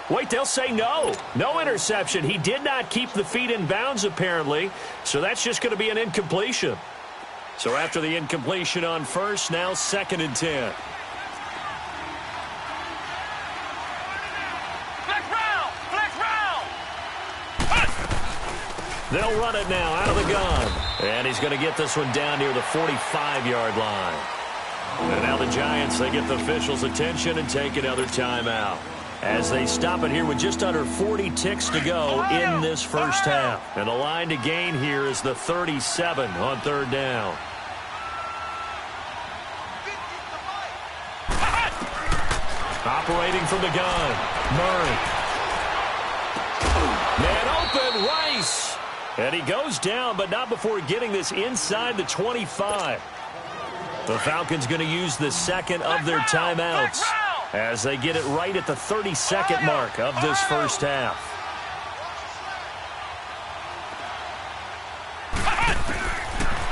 Wait, they'll say no. No interception. He did not keep the feet in bounds, apparently. So that's just going to be an incompletion. So after the incompletion on 1st, now 2nd and 10. Flex round! Flex round! They'll run it now out of the gun. And he's going to get this one down near the 45-yard line. And now the Giants, they get the officials' attention and take another timeout. as they stop it here with just under 40 ticks to go in this first half. And the line to gain here is the 37 on third down. Operating from the gun, Murray. Man open, Rice. And he goes down, but not before getting this inside the 25. The Falcons going to use the second of their timeouts as they get it right at the 30-second mark of this first half.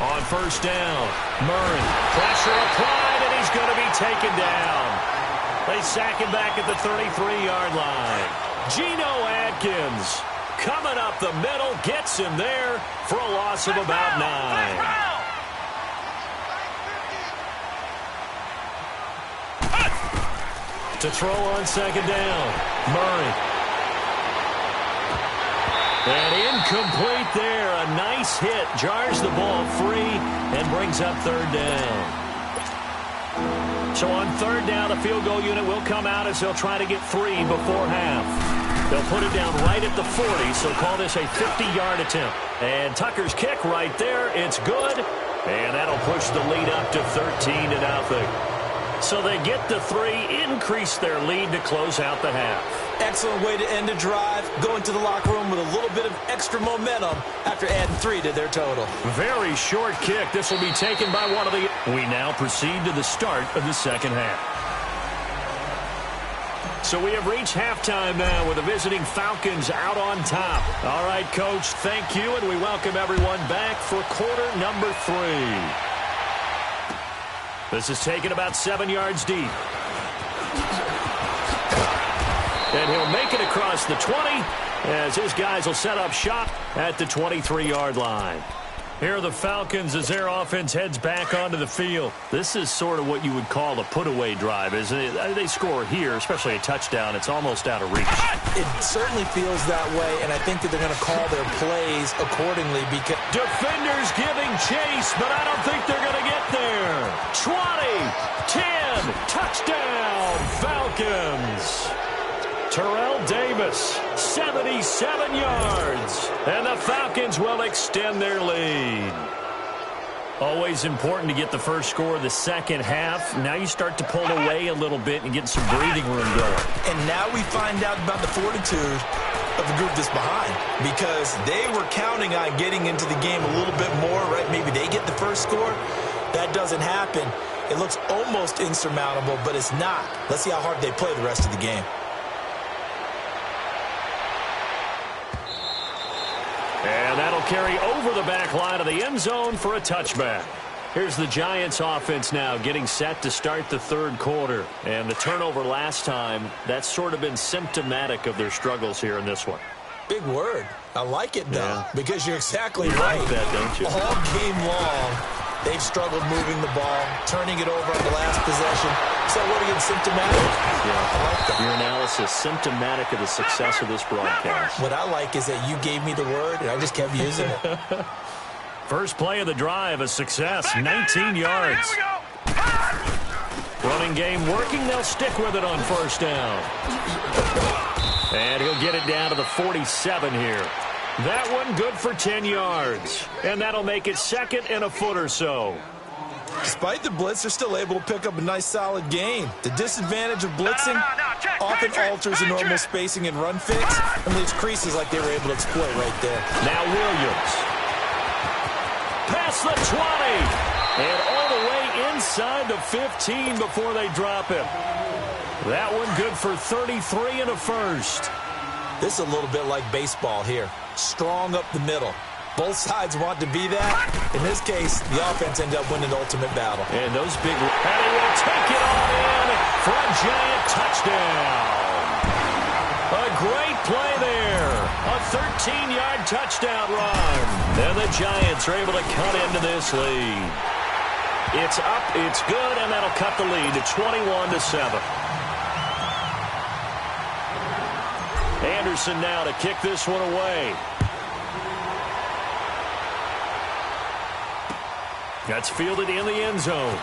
On first down, Murray. Pressure applied, and he's going to be taken down. They sack him back at the 33-yard line. Geno Atkins coming up the middle, gets him there for a loss of about 9. To throw on second down, Murray. And incomplete there. A nice hit. Jars the ball free and brings up third down. So on third down, the field goal unit will come out as they'll try to get 3 before half. They'll put it down right at the 40, so call this a 50-yard attempt. And Tucker's kick right there. It's good. And that'll push the lead up to 13-0. So they get the 3, increase their lead to close out the half. Excellent way to end a drive. Go into the locker room with a little bit of extra momentum after adding 3 to their total. Very short kick. This will be taken by one of the... We now proceed to the start of the second half. So we have reached halftime now with the visiting Falcons out on top. All right, Coach, thank you, and we welcome everyone back for quarter number 3. This is taken about 7 yards deep. And he'll make it across the 20 as his guys will set up shop at the 23-yard line. Here are the Falcons as their offense heads back onto the field. This is sort of what you would call a put-away drive, isn't it? They score here, especially a touchdown. It's almost out of reach. It certainly feels that way, and I think that they're going to call their plays accordingly because... Defenders giving chase, but I don't think they're going to get there. 20, 10, touchdown, Falcons. Terrell Davis, 77 yards. And the Falcons will extend their lead. Always important to get the first score of the second half. Now you start to pull away a little bit and get some breathing room going. And now we find out about the fortitude of the group that's behind, because they were counting on getting into the game a little bit more, right? Maybe they get the first score. That doesn't happen. It looks almost insurmountable, but it's not. Let's see how hard they play the rest of the game. And that'll carry over the back line of the end zone for a touchback. Here's the Giants offense now getting set to start the third quarter. And the turnover last time, that's sort of been symptomatic of their struggles here in this one. Big word. I like it, though, because you're exactly you right. Like that, don't you? All game long, they've struggled moving the ball, turning it over on the last possession. So what again, symptomatic? Yeah, I like that. Your analysis, symptomatic of the success of this broadcast. What I like is that you gave me the word, and I just kept using it. First play of the drive, a success, 19 yards. Running game working, they'll stick with it on first down. And he'll get it down to the 47 here. That one good for 10 yards. And that'll make it second and a foot or so. Despite the blitz, they're still able to pick up a nice, solid gain. The disadvantage of blitzing often alters the normal spacing and run fix and leaves creases like they were able to exploit right there. Now Williams. Past the 20. And all the way inside the 15 before they drop him. That one good for 33 and a first. This is a little bit like baseball here. Strong up the middle. Both sides want to be that. In this case, the offense ended up winning the ultimate battle. And those big... And he will take it all in for a giant touchdown. A great play there. A 13-yard touchdown run. And the Giants are able to cut into this lead. It's up, it's good, and that'll cut the lead to 21-7. Anderson now to kick this one away. That's fielded in the end zone.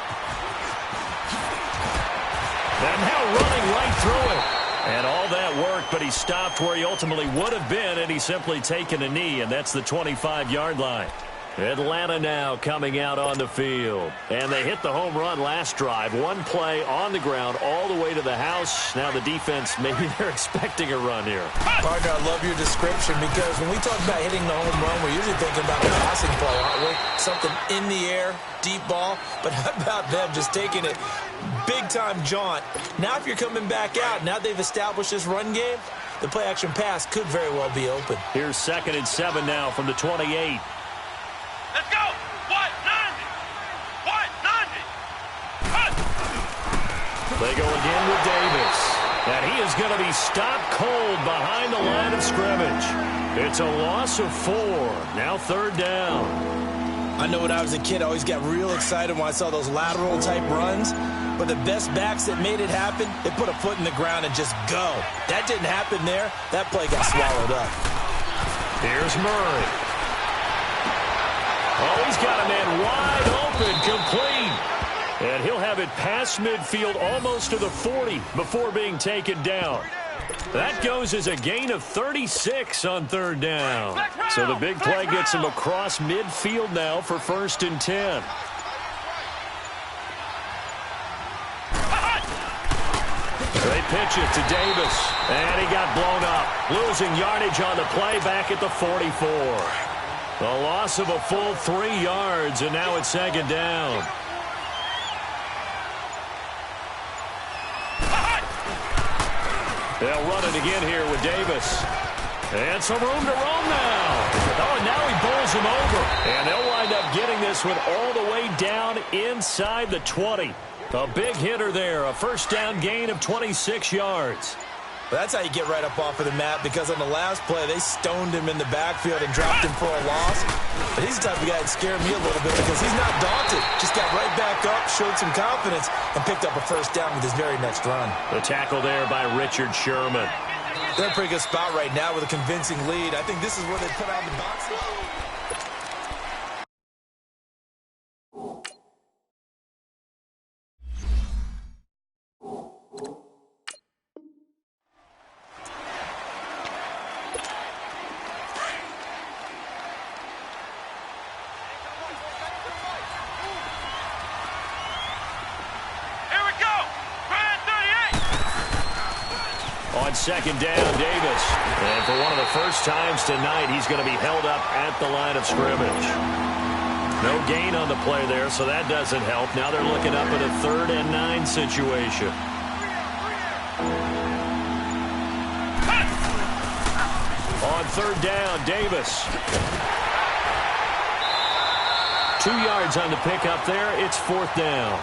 And now running right through it. And all that work, but he stopped where he ultimately would have been, and he's simply taken a knee, and that's the 25-yard line. Atlanta now coming out on the field. And they hit the home run last drive. One play on the ground all the way to the house. Now the defense, maybe they're expecting a run here. Partner, I love your description because when we talk about hitting the home run, we're usually thinking about a passing play, aren't we? Something in the air, deep ball. But how about them just taking it big-time jaunt? Now if you're coming back out, now they've established this run game, the play-action pass could very well be open. Here's 2nd and 7 now from the 28. Let's go! What? 90! What? 90! They go again with Davis. And he is going to be stopped cold behind the line of scrimmage. It's a loss of 4. Now 3rd down. I know when I was a kid, I always got real excited when I saw those lateral-type runs. But the best backs that made it happen, they put a foot in the ground and just go. That didn't happen there. That play got swallowed up. Here's Murray. Oh, he's got a man wide open, complete. And he'll have it past midfield almost to the 40 before being taken down. That goes as a gain of 36 on 3rd down. So the big play gets him across midfield now for 1st and 10. They pitch it to Davis, and he got blown up. Losing yardage on the play back at the 44. A loss of a full 3 yards, and now it's 2nd down. They'll run it again here with Davis. And some room to roam now. Oh, and now he bowls him over. And they'll wind up getting this one all the way down inside the 20. A big hitter there, a 1st down gain of 26 yards. But that's how you get right up off of the mat, because on the last play, they stoned him in the backfield and dropped him for a loss. But he's the type of guy that scared me a little bit because he's not daunted. Just got right back up, showed some confidence, and picked up a 1st down with his very next run. The tackle there by Richard Sherman. They're in a pretty good spot right now with a convincing lead. I think this is where they put out the box. On 2nd down, Davis. And for one of the first times tonight, he's going to be held up at the line of scrimmage. No gain on the play there, so that doesn't help. Now they're looking up at a 3rd and 9 situation. On 3rd down, Davis. 2 yards on the pickup there. It's 4th down.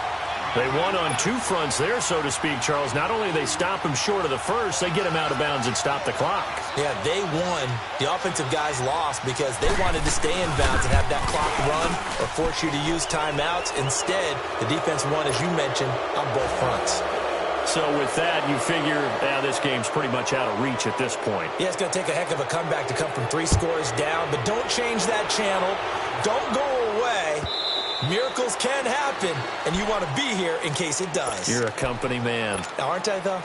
They won on 2 fronts there, so to speak, Charles. Not only they stop him short of the first, they get him out of bounds and stop the clock. Yeah, they won. The offensive guys lost because they wanted to stay in bounds and have that clock run or force you to use timeouts. Instead, the defense won, as you mentioned, on both fronts. So with that, you figure this game's pretty much out of reach at this point. Yeah, it's going to take a heck of a comeback to come from 3 scores down, but don't change that channel. Don't go away. Miracles can happen, and you want to be here in case it does. You're a company man. Aren't I, though?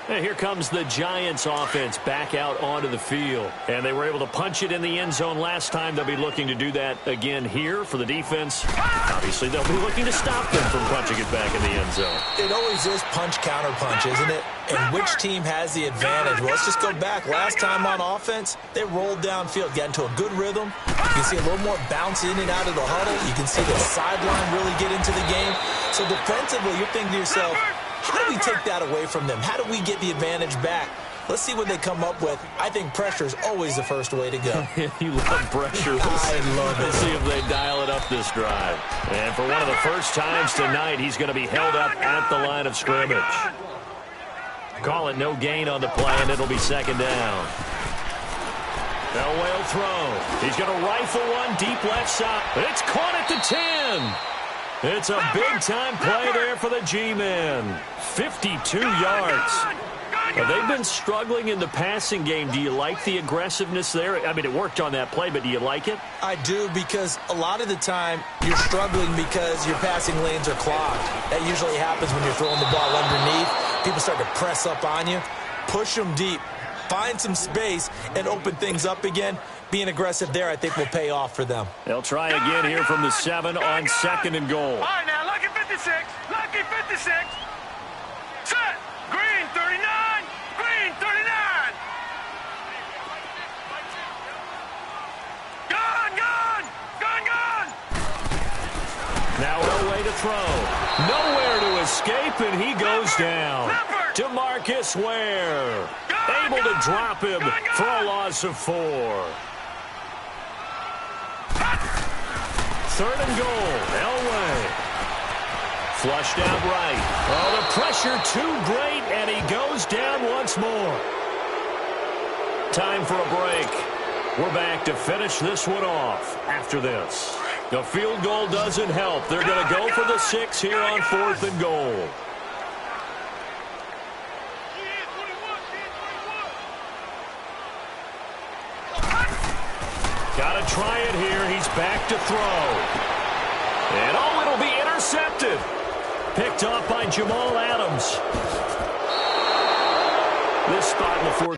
And here comes the Giants offense back out onto the field. And they were able to punch it in the end zone last time. They'll be looking to do that again here for the defense. Obviously, they'll be looking to stop them from punching it back in the end zone. It always is punch-counter-punch, isn't it? And which team has the advantage? Well, let's just go back. Last time on offense, they rolled downfield, got into a good rhythm. You can see a little more bounce in and out of the huddle. You can see the sideline really get into the game. So defensively, you're thinking to yourself, how do we take that away from them? How do we get the advantage back? Let's see what they come up with. I think pressure is always the first way to go. You love pressure. I love it. Let's see if they dial it up this drive. And for one of the first times tonight, he's going to be held up at the line of scrimmage. Call it no gain on the play, and it'll be 2nd down. Elway will throw. He's going to rifle one deep left side. It's caught at the 10. It's a big-time play there for the G-men. 52 yards. They've been struggling in the passing game. Do you like the aggressiveness there? I mean, it worked on that play, but do you like it? I do, because a lot of the time you're struggling because your passing lanes are clogged. That usually happens when you're throwing the ball underneath. People start to press up on you. push them deep, find some space, and open things up again. Being aggressive there, I think, will pay off for them. They'll try again here from the 7 on 2nd and goal. All right, now, lucky 56. Lucky 56. Set. Green 39. Green 39. Gun, gun. Gun, gun. Now Elway to throw. Nowhere to escape, and he goes down. DeMarcus Ware able to drop him for a loss of 4. 3rd and goal. Elway. Flushed out right. Oh, the pressure too great, and he goes down once more. Time for a break. We're back to finish this one off after this. The field goal doesn't help. They're going to go for the 6 here on 4th and goal. Got to try it here. He's back to throw. And, oh, it'll be intercepted. Picked off by Jamal Adams. This spot in the 4th.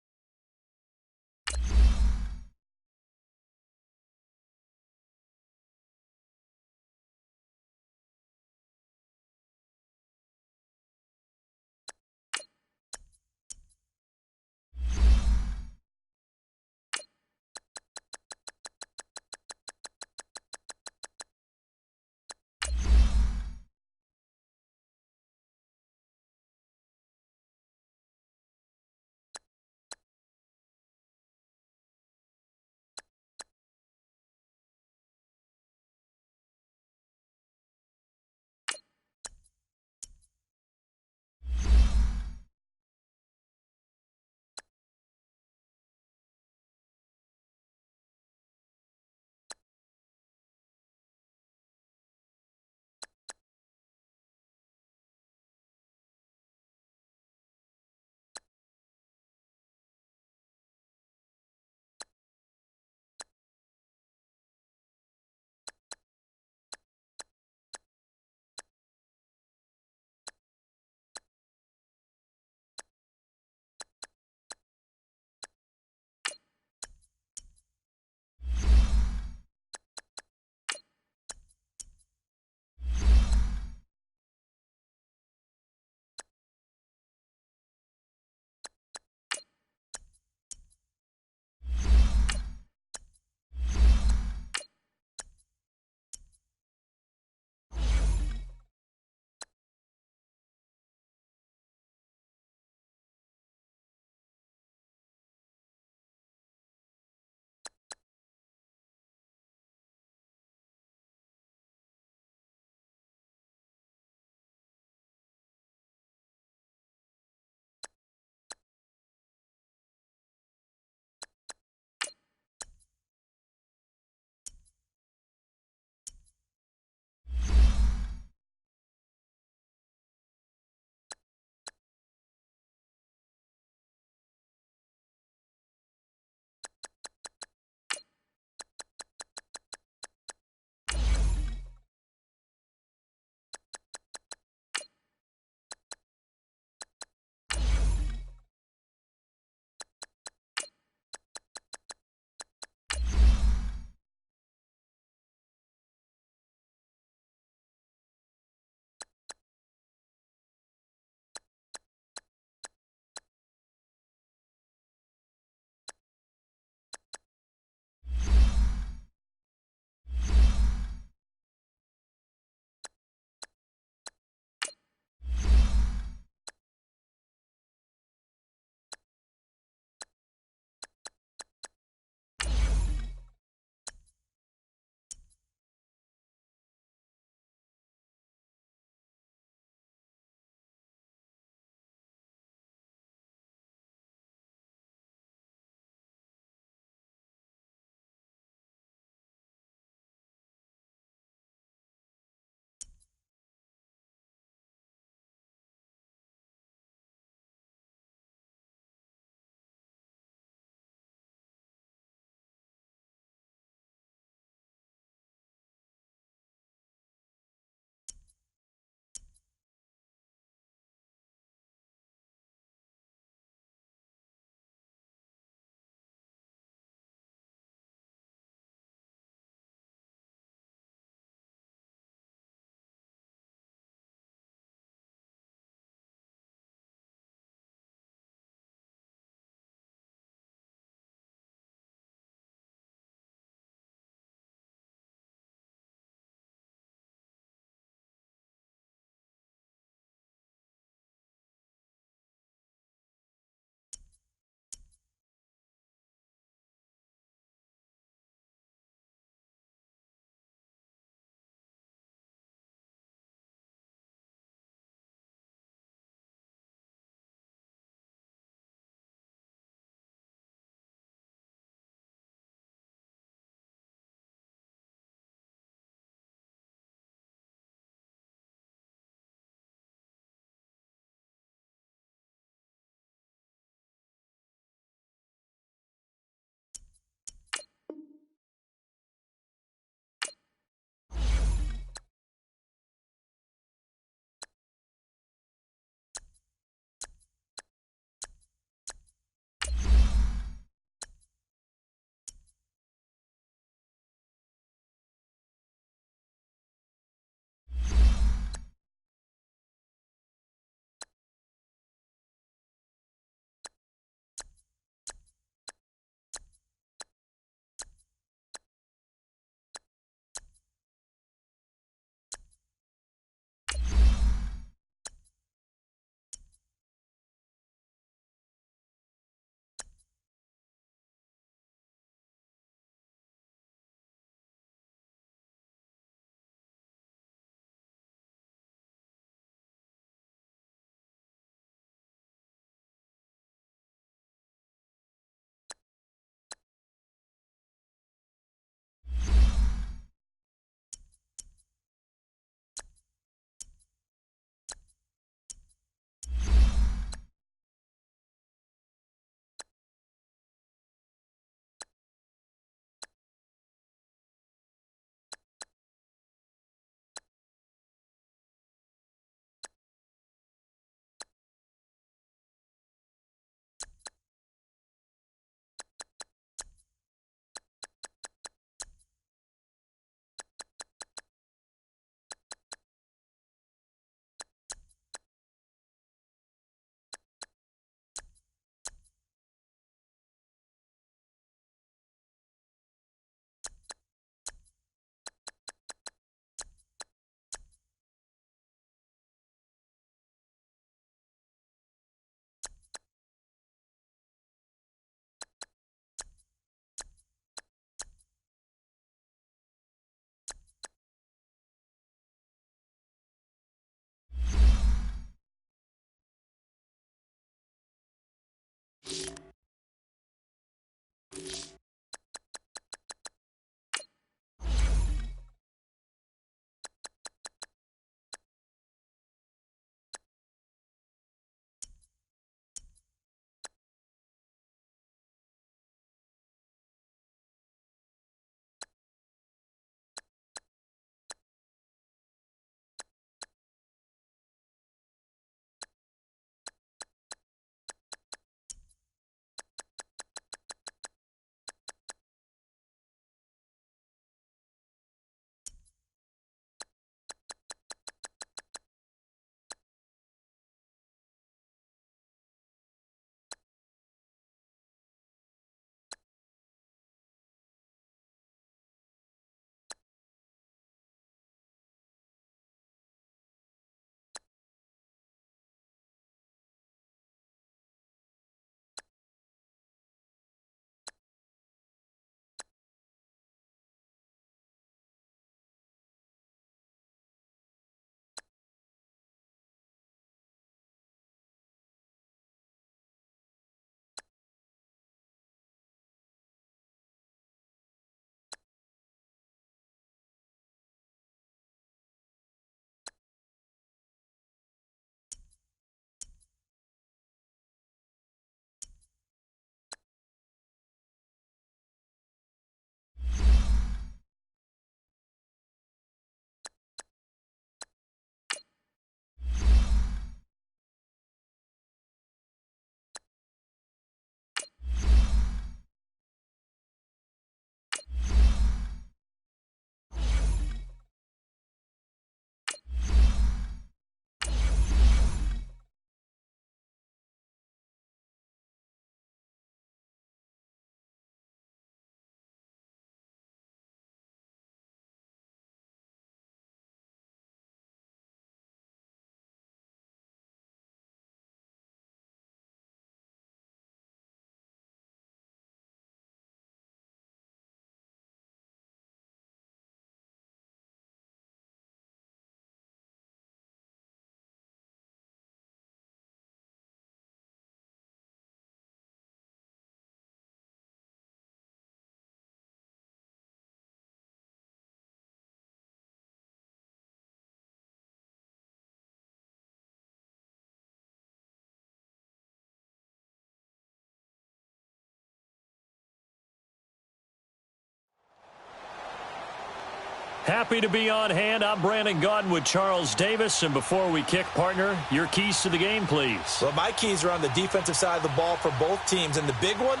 Happy to be on hand. I'm Brandon Gaudin with Charles Davis. And before we kick, partner, your keys to the game, please. Well, my keys are on the defensive side of the ball for both teams. And the big one,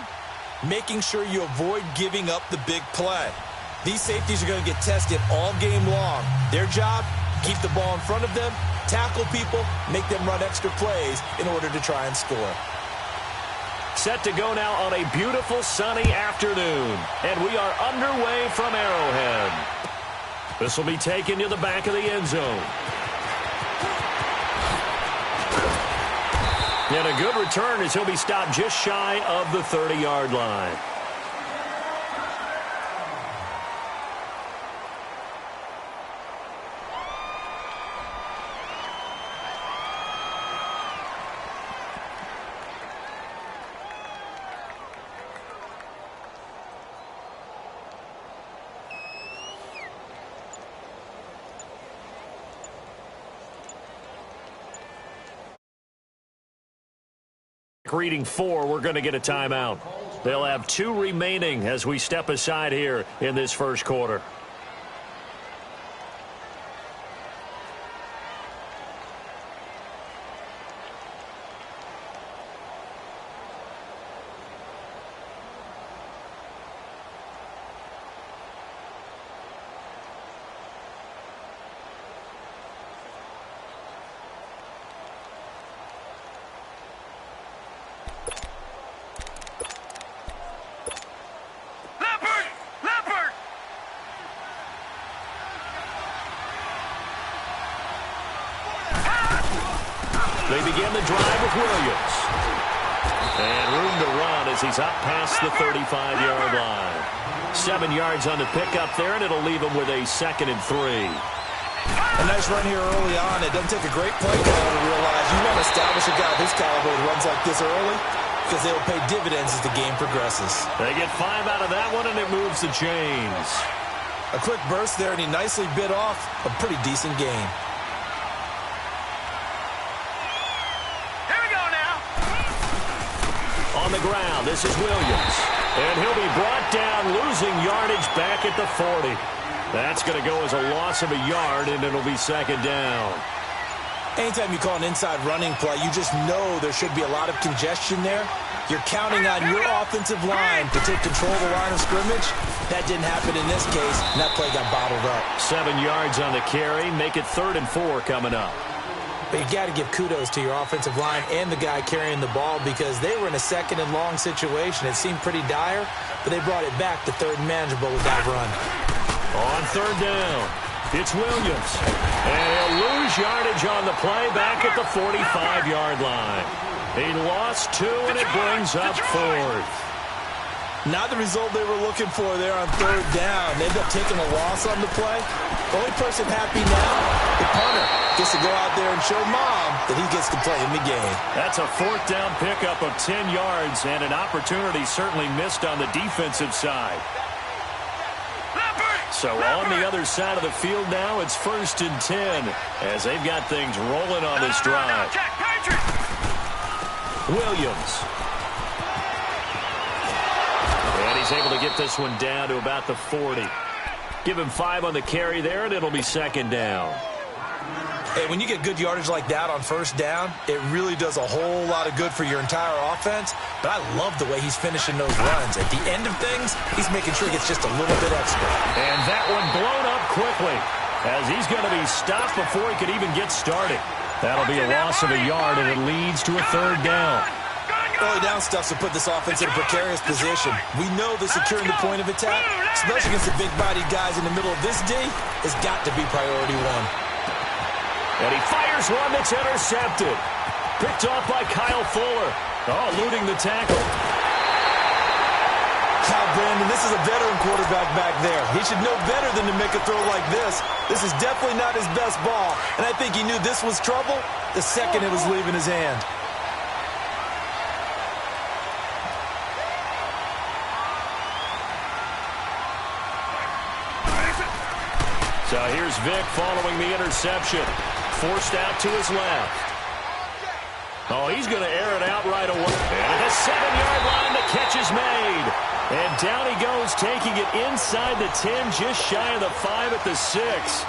making sure you avoid giving up the big play. These safeties are going to get tested all game long. Their job, keep the ball in front of them, tackle people, make them run extra plays in order to try and score. Set to go now on a beautiful sunny afternoon. And we are underway from Arrowhead. This will be taken to the back of the end zone. And a good return as he'll be stopped just shy of the 30-yard line. Reading 4, we're going to get a timeout. They'll have 2 remaining as we step aside here in this first quarter. They begin the drive with Williams. And room to run as he's up past the 35-yard line. 7 yards on the pickup there, and it'll leave him with a 2nd and 3. A nice run here early on. It doesn't take a great play caller to realize you want to establish a guy of his caliber who runs like this early because they will pay dividends as the game progresses. They get 5 out of that one, and it moves the chains. A quick burst there, and he nicely bit off a pretty decent gain. On the ground, this is Williams. And he'll be brought down, losing yardage back at the 40. That's going to go as a loss of a yard, and it'll be 2nd down. Anytime you call an inside running play, you just know there should be a lot of congestion there. You're counting on your offensive line to take control of the line of scrimmage. That didn't happen in this case, and that play got bottled up. 7 yards on the carry. Make it 3rd and 4 coming up. But you got to give kudos to your offensive line and the guy carrying the ball because they were in a 2nd and long situation. It seemed pretty dire, but they brought it back to 3rd and manageable with that run. On 3rd down, it's Williams. And he'll lose yardage on the play back at the 45-yard line. He lost 2, and it brings up 4th. Not the result they were looking for there on 3rd down. They ended up taking a loss on the play. The only person happy now, the punter, gets to go out there and show Mom that he gets to play in the game. That's a 4th down pickup of 10 yards and an opportunity certainly missed on the defensive side. So on the other side of the field now, it's 1st and 10 as they've got things rolling on this drive. Williams. And he's able to get this one down to about the 40. Give him 5 on the carry there, and it'll be 2nd down. Hey, when you get good yardage like that on 1st down, it really does a whole lot of good for your entire offense. But I love the way he's finishing those runs. At the end of things, he's making sure he gets just a little bit extra. And that one blown up quickly as he's going to be stopped before he could even get started. That'll be a loss of a yard, and it leads to a 3rd down. Early down stuff to put this offense in a precarious position. We know that securing the point of attack, especially against the big-bodied guys in the middle of this D, has got to be priority 1. And he fires one that's intercepted. Picked off by Kyle Fuller. Oh, eluding the tackle. Brandon, this is a veteran quarterback back there. He should know better than to make a throw like this. This is definitely not his best ball, and I think he knew this was trouble the second it was leaving his hand. So here's Vic following the interception. Forced out to his left. Oh, he's going to air it out right away. And at the 7-yard line, the catch is made. And down he goes, taking it inside the 10, just shy of the 5 at the 6.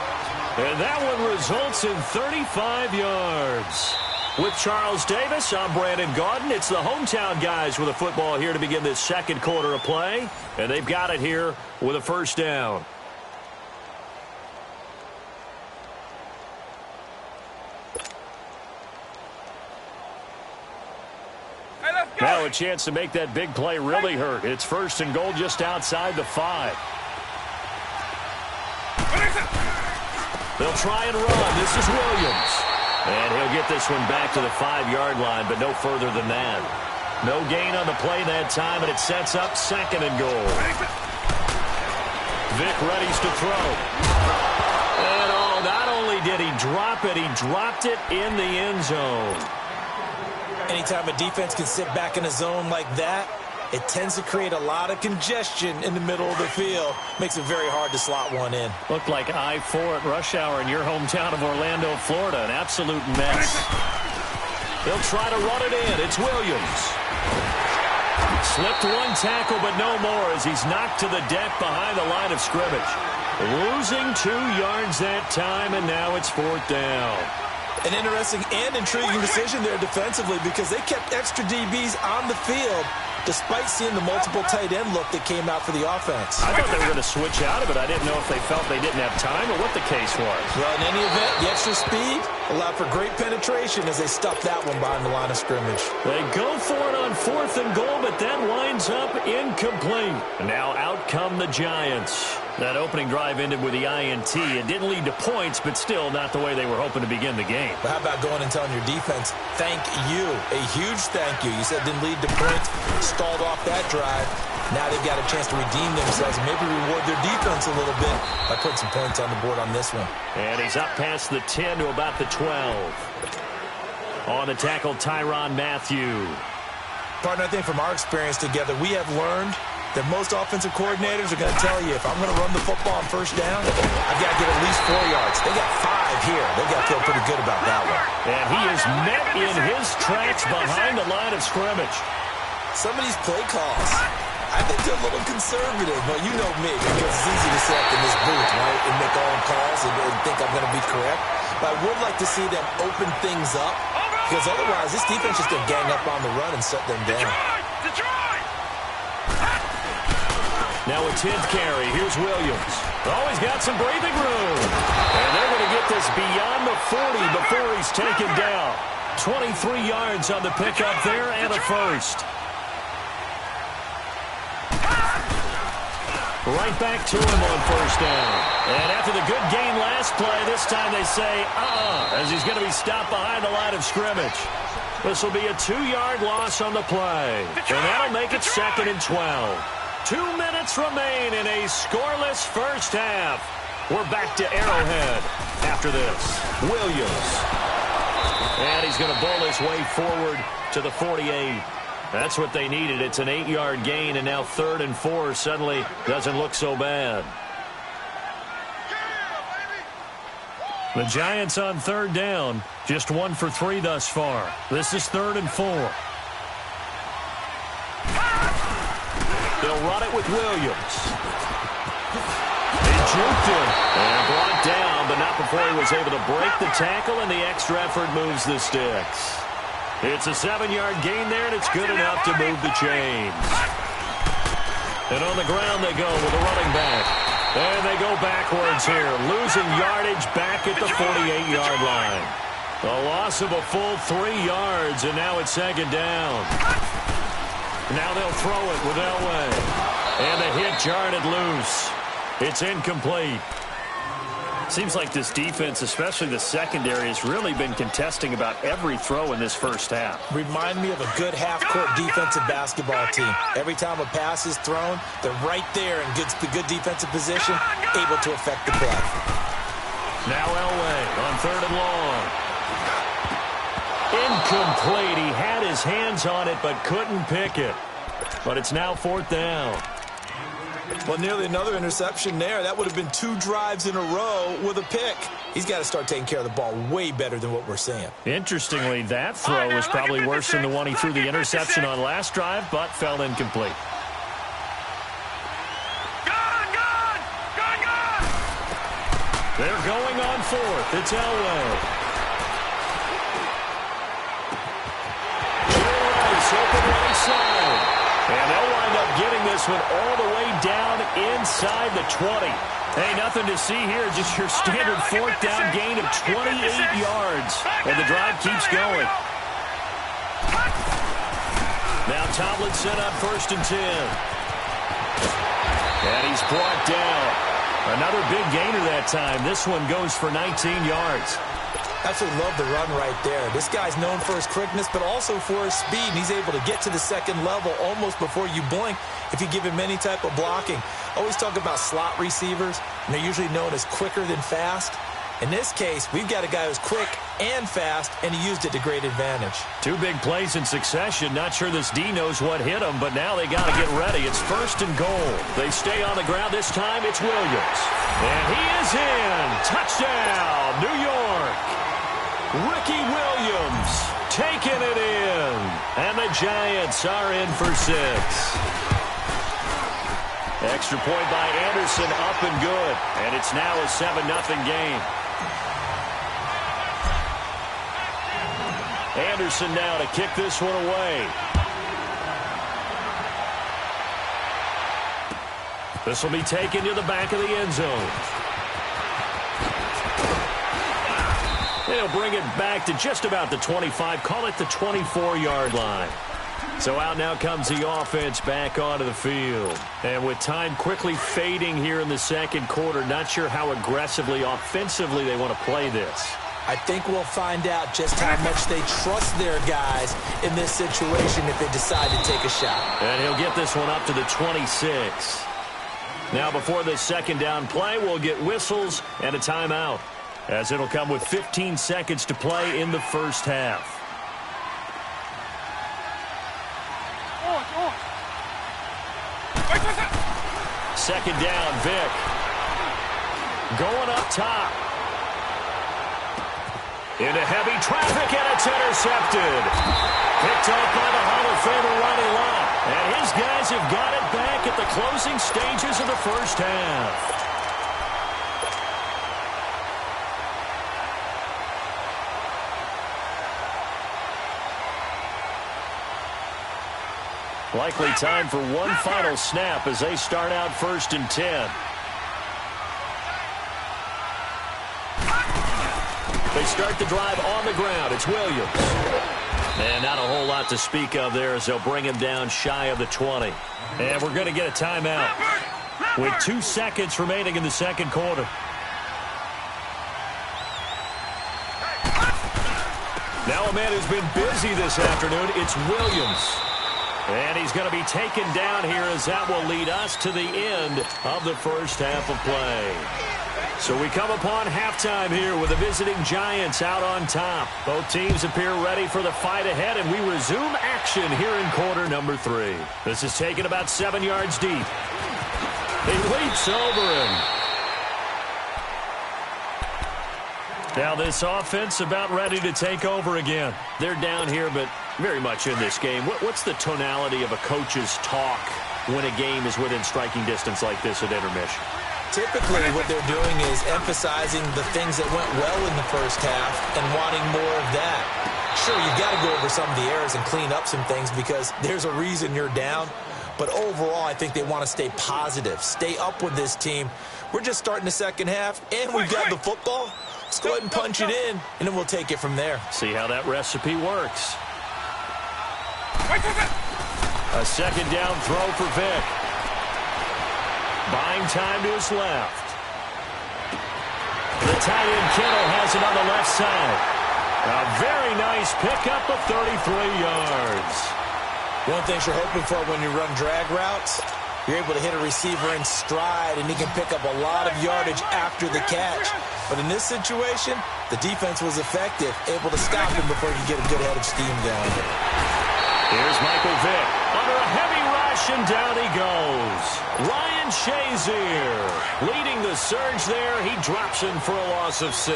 And that one results in 35 yards. With Charles Davis, I'm Brandon Gaudin. It's the hometown guys with a football here to begin this second quarter of play. And they've got it here with a first down. Now a chance to make that big play really hurt. It's first and goal just outside the 5. They'll try and run. This is Williams. And he'll get this one back to the 5-yard line, but no further than that. No gain on the play that time, and it sets up second and goal. Vick readies to throw. And not only did he drop it, he dropped it in the end zone. Anytime a defense can sit back in a zone like that, it tends to create a lot of congestion in the middle of the field. Makes it very hard to slot one in. Looked like I-4 at rush hour in your hometown of Orlando, Florida. An absolute mess. They'll try to run it in. It's Williams. Slipped one tackle, but no more as he's knocked to the deck behind the line of scrimmage. Losing 2 yards that time, and now it's 4th down. An interesting and intriguing decision there defensively because they kept extra DBs on the field despite seeing the multiple tight end look that came out for the offense. I thought they were going to switch out of it. I didn't know if they felt they didn't have time or what the case was. Well, in any event, the extra speed allowed for great penetration as they stuffed that one behind the line of scrimmage. They go for it on 4th and goal, but that winds up incomplete. Now out come the Giants. That opening drive ended with the INT. It didn't lead to points, but still not the way they were hoping to begin the game. But how about going and telling your defense, thank you, a huge thank you. You said it didn't lead to points, stalled off that drive. Now they've got a chance to redeem themselves and maybe reward their defense a little bit by putting some points on the board on this one. And he's up past the 10 to about the 12. On the tackle, Tyrann Mathieu. Partner, I think from our experience together, we have learned that most offensive coordinators are going to tell you, if I'm going to run the football on first down, I've got to get at least 4 yards. They got 5 here. They've got to feel pretty good about that one. And he is met in his tracks behind the line of scrimmage. Some of these play calls, I think they're a little conservative. But you know me, because it's easy to sit up in this booth, right, and make all the calls and think I'm going to be correct. But I would like to see them open things up, because otherwise this defense is going to gang up on the run and shut them down. Now a 10th carry. Here's Williams. Oh, he's got some breathing room. And they're going to get this beyond the 40 before he's taken down. 23 yards on the pickup there and a first. Right back to him on first down. And after the good gain last play, this time they say, as he's going to be stopped behind the line of scrimmage. This will be a 2-yard loss on the play. And that'll make it 2nd and 12. 2 minutes remain in a scoreless first half. We're back to Arrowhead after this. Williams. And he's going to bowl his way forward to the 48. That's what they needed. It's an 8-yard gain, and now 3rd and 4 suddenly doesn't look so bad. The Giants on 3rd down. Just 1 for 3 thus far. This is 3rd and 4. They'll run it with Williams. They juked him and brought down, but not before he was able to break the tackle, and the extra effort moves the sticks. It's a 7-yard gain there, and it's good enough to move the chains. And on the ground they go with a running back. And they go backwards here, losing yardage back at the 48-yard line. A loss of a full 3 yards, and now it's 2nd down. Now they'll throw it with Elway. And the hit jarred it loose. It's incomplete. Seems like this defense, especially the secondary, has really been contesting about every throw in this first half. Remind me of a good half-court defensive basketball team. Every time a pass is thrown, they're right there in good defensive position, able to affect the play. Now Elway on 3rd and long. Incomplete. He had his hands on it but couldn't pick it. But it's now 4th down. Well, nearly another interception there. That would have been 2 drives in a row with a pick. He's got to start taking care of the ball way better than what we're seeing. Interestingly, that throw was probably worse than the one he threw the interception on last drive, but fell incomplete. They're going on fourth. It's Elway. Rice open right side. And they'll wind up getting this one all the way down inside the 20. Hey, nothing to see here. Just your standard fourth down gain of 28 yards. And the drive keeps going. Now Tomlinson on 1st and 10. And he's brought down. Another big gainer that time. This one goes for 19 yards. Absolutely love the run right there. This guy's known for his quickness, but also for his speed. And he's able to get to the second level almost before you blink if you give him any type of blocking. I always talk about slot receivers, and they're usually known as quicker than fast. In this case, we've got a guy who's quick and fast, and he used it to great advantage. Two big plays in succession. Not sure this D knows what hit him, but now they got to get ready. It's 1st and goal. They stay on the ground this time. It's Williams. And he is in. Touchdown, New York. Ricky Williams taking it in. And the Giants are in for 6. Extra point by Anderson, up and good. And it's now a 7-0 game. Anderson now to kick this one away. This will be taken to the back of the end zone. They'll bring it back to just about the 25. Call it the 24-yard line. So out now comes the offense back onto the field. And with time quickly fading here in the second quarter, not sure how aggressively, offensively they want to play this. I think we'll find out just how much they trust their guys in this situation if they decide to take a shot. And he'll get this one up to the 26. Now before this second down play, we'll get whistles and a timeout, as it'll come with 15 seconds to play in the first half. Second down, Vic. Going up top. Into heavy traffic, and it's intercepted. Picked off by the Hall of Famer Ronnie Lott. And his guys have got it back at the closing stages of the first half. Likely time for one final snap as they start out 1st and 10. They start the drive on the ground. It's Williams. And not a whole lot to speak of there as they'll bring him down shy of the 20. And we're going to get a timeout with 2 seconds remaining in the second quarter. Now a man who's been busy this afternoon, it's Williams. And he's going to be taken down here as that will lead us to the end of the first half of play. So we come upon halftime here with the visiting Giants out on top. Both teams appear ready for the fight ahead, and we resume action here in quarter number 3. This is taken about 7 yards deep. He leaps over him. Now this offense about ready to take over again. They're down here, but very much in this game. What's the tonality of a coach's talk when a game is within striking distance like this at intermission? Typically, what they're doing is emphasizing the things that went well in the first half and wanting more of that. Sure, you've got to go over some of the errors and clean up some things because there's a reason you're down. But overall, I think they want to stay positive, stay up with this team. We're just starting the second half, and we've got the football. Let's go ahead and punch it in, and then we'll take it from there. See how that recipe works. A second down throw for Vic. Buying time to his left. The tight end Kittle has it on the left side. A very nice pickup of 33 yards. One thing you're hoping for when you run drag routes, you're able to hit a receiver in stride, and he can pick up a lot of yardage after the catch. But in this situation, the defense was effective, able to stop him before he could get a good head of steam going. Here's Michael Vick under a heavy rush, and down he goes. Ryan Shazier leading the surge there. He drops him for a loss of 6.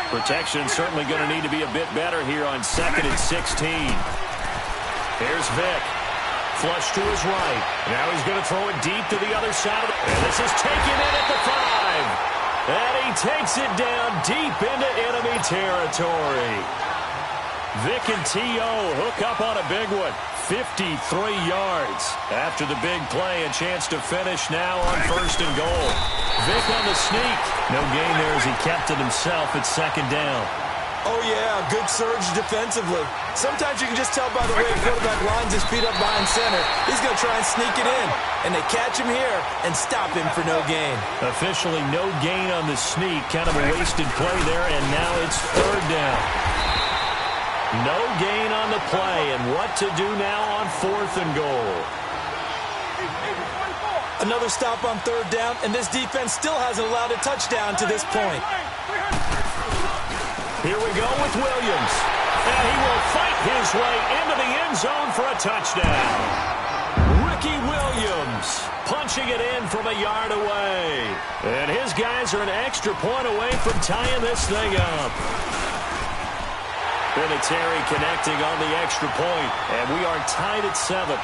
Protection certainly going to need to be a bit better here on 2nd and 16. Here's Vick. Flush to his right. Now he's going to throw it deep to the other side. And this is taken in at the 5. And he takes it down deep into enemy territory. Vic and T.O. hook up on a big one. 53 yards. After the big play, a chance to finish now on 1st and goal. Vic on the sneak. No gain there as he kept it himself at 2nd down. Oh, yeah, good surge defensively. Sometimes you can just tell by the way a quarterback lines his feet up behind center. He's going to try and sneak it in. And they catch him here and stop him for no gain. Officially no gain on the sneak. Kind of a wasted play there, and now it's 3rd down. No gain on the play, and what to do now on 4th and goal. Another stop on 3rd down, and this defense still hasn't allowed a touchdown to this point. Here we go with Williams. And he will fight his way into the end zone for a touchdown. Ricky Williams punching it in from a yard away. And his guys are an extra point away from tying this thing up. Vinatieri connecting on the extra point, and we are tied at 7.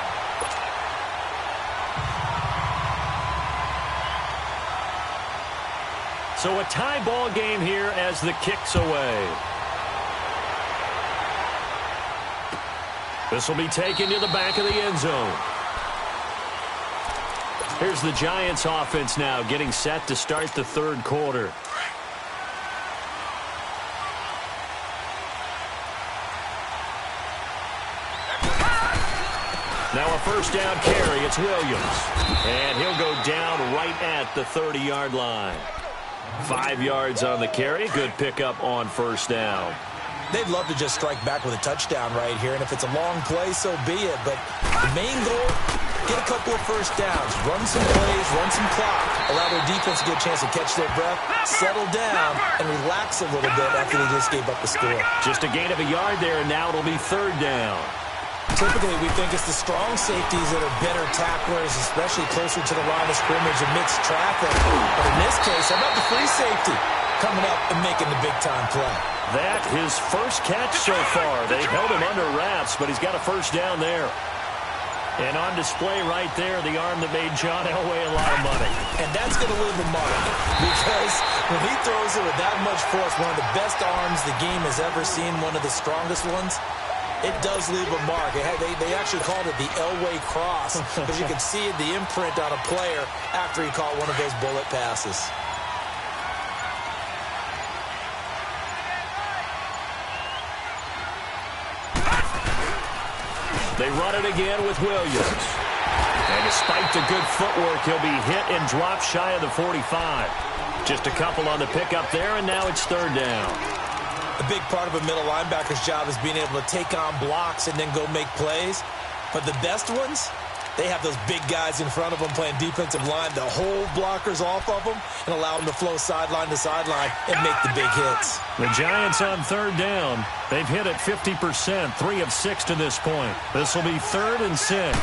So a tie ball game here as the kick's away. This will be taken to the back of the end zone. Here's the Giants offense now getting set to start the 3rd quarter. Now a 1st down carry. It's Williams. And he'll go down right at the 30-yard line. 5 yards on the carry. Good pickup on 1st down. They'd love to just strike back with a touchdown right here, and if it's a long play, so be it. But the main goal, get a couple of 1st downs, run some plays, run some clock, allow their defense to get a chance to catch their breath, settle down, and relax a little bit after they just gave up the score. Just a gain of a yard there, and now it'll be 3rd down. Typically, we think it's the strong safeties that are better tacklers, especially closer to the line of scrimmage amidst traffic. But in this case, how about the free safety coming up and making the big-time play? That, his first catch so far. They've held him under wraps, but he's got a 1st down there. And on display right there, the arm that made John Elway a lot of money. And that's going to leave a mark because when he throws it with that much force, one of the best arms the game has ever seen, one of the strongest ones, it does leave a mark. They actually called it the Elway cross because you can see the imprint on a player after he caught one of those bullet passes. They run it again with Williams. And despite the good footwork, he'll be hit and dropped shy of the 45. Just a couple on the pickup there, and now it's 3rd down. A big part of a middle linebacker's job is being able to take on blocks and then go make plays. But the best ones, they have those big guys in front of them playing defensive line to hold blockers off of them and allow them to flow sideline to sideline and make the big hits. The Giants on 3rd down. They've hit it 50%, 3 of 6 to this point. This will be 3rd and 6.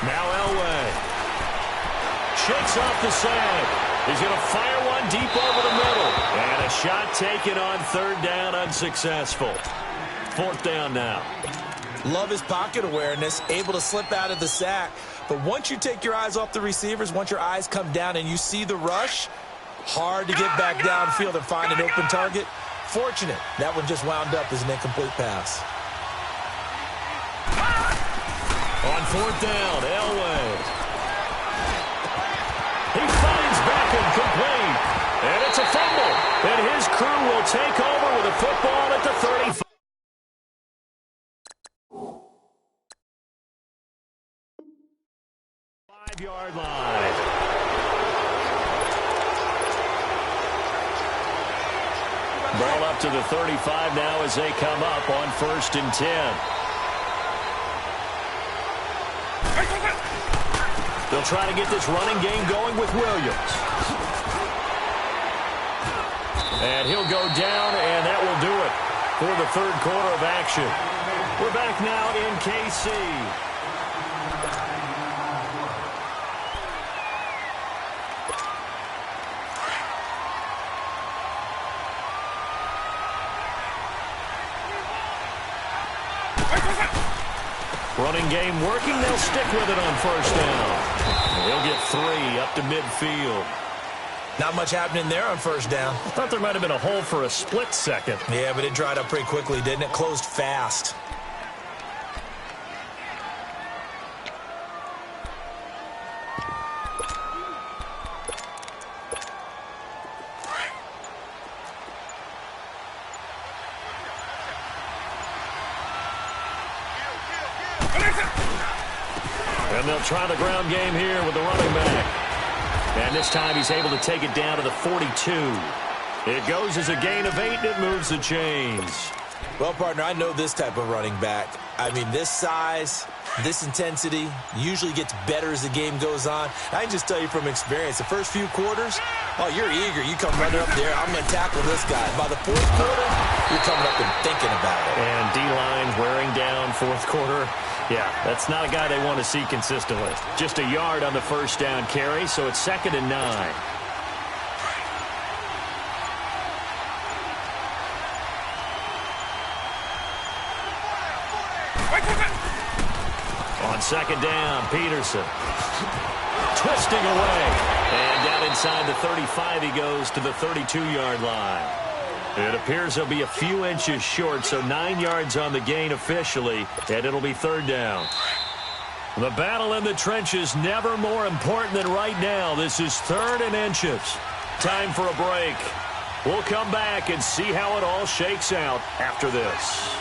Now Elway shakes off the sand. He's going to fire one deep over the middle. And a shot taken on 3rd down, unsuccessful. 4th down now. Love his pocket awareness, able to slip out of the sack. But once you take your eyes off the receivers, once your eyes come down and you see the rush, hard to get back downfield and find an open target. Fortunate, that one just wound up as an incomplete pass. On 4th down, Elway. He finds Beckham complete. And it's a fumble. And his crew will take over with a football at the 35. Yard line. Ball up to the 35 now as they come up on 1st and 10. They'll try to get this running game going with Williams. And he'll go down, and that will do it for the 3rd quarter of action. We're back now in KC. Running game working. They'll stick with it on 1st down. They'll get 3 up to midfield. Not much happening there on first down. I thought there might have been a hole for a split second. Yeah, but it dried up pretty quickly, didn't it? Closed fast. And they'll try the ground game here with the running back. And this time he's able to take it down to the 42. It goes as a gain of 8, and it moves the chains. Well, partner, I know this type of running back. I mean, this size, this intensity usually gets better as the game goes on. I can just tell you from experience, the first few quarters, oh, you're eager. You come running up there, I'm going to tackle this guy. By the fourth quarter, you're coming up and thinking about it. And D-line wearing down fourth quarter. Yeah, that's not a guy they want to see consistently. Just a yard on the first down carry, so it's 2nd and 9. On 2nd down, Peterson. Twisting away. And down inside the 35, he goes to the 32-yard line. It appears he'll be a few inches short, so 9 yards on the gain officially, and it'll be 3rd down. The battle in the trenches never more important than right now. This is 3rd and inches. Time for a break. We'll come back and see how it all shakes out after this.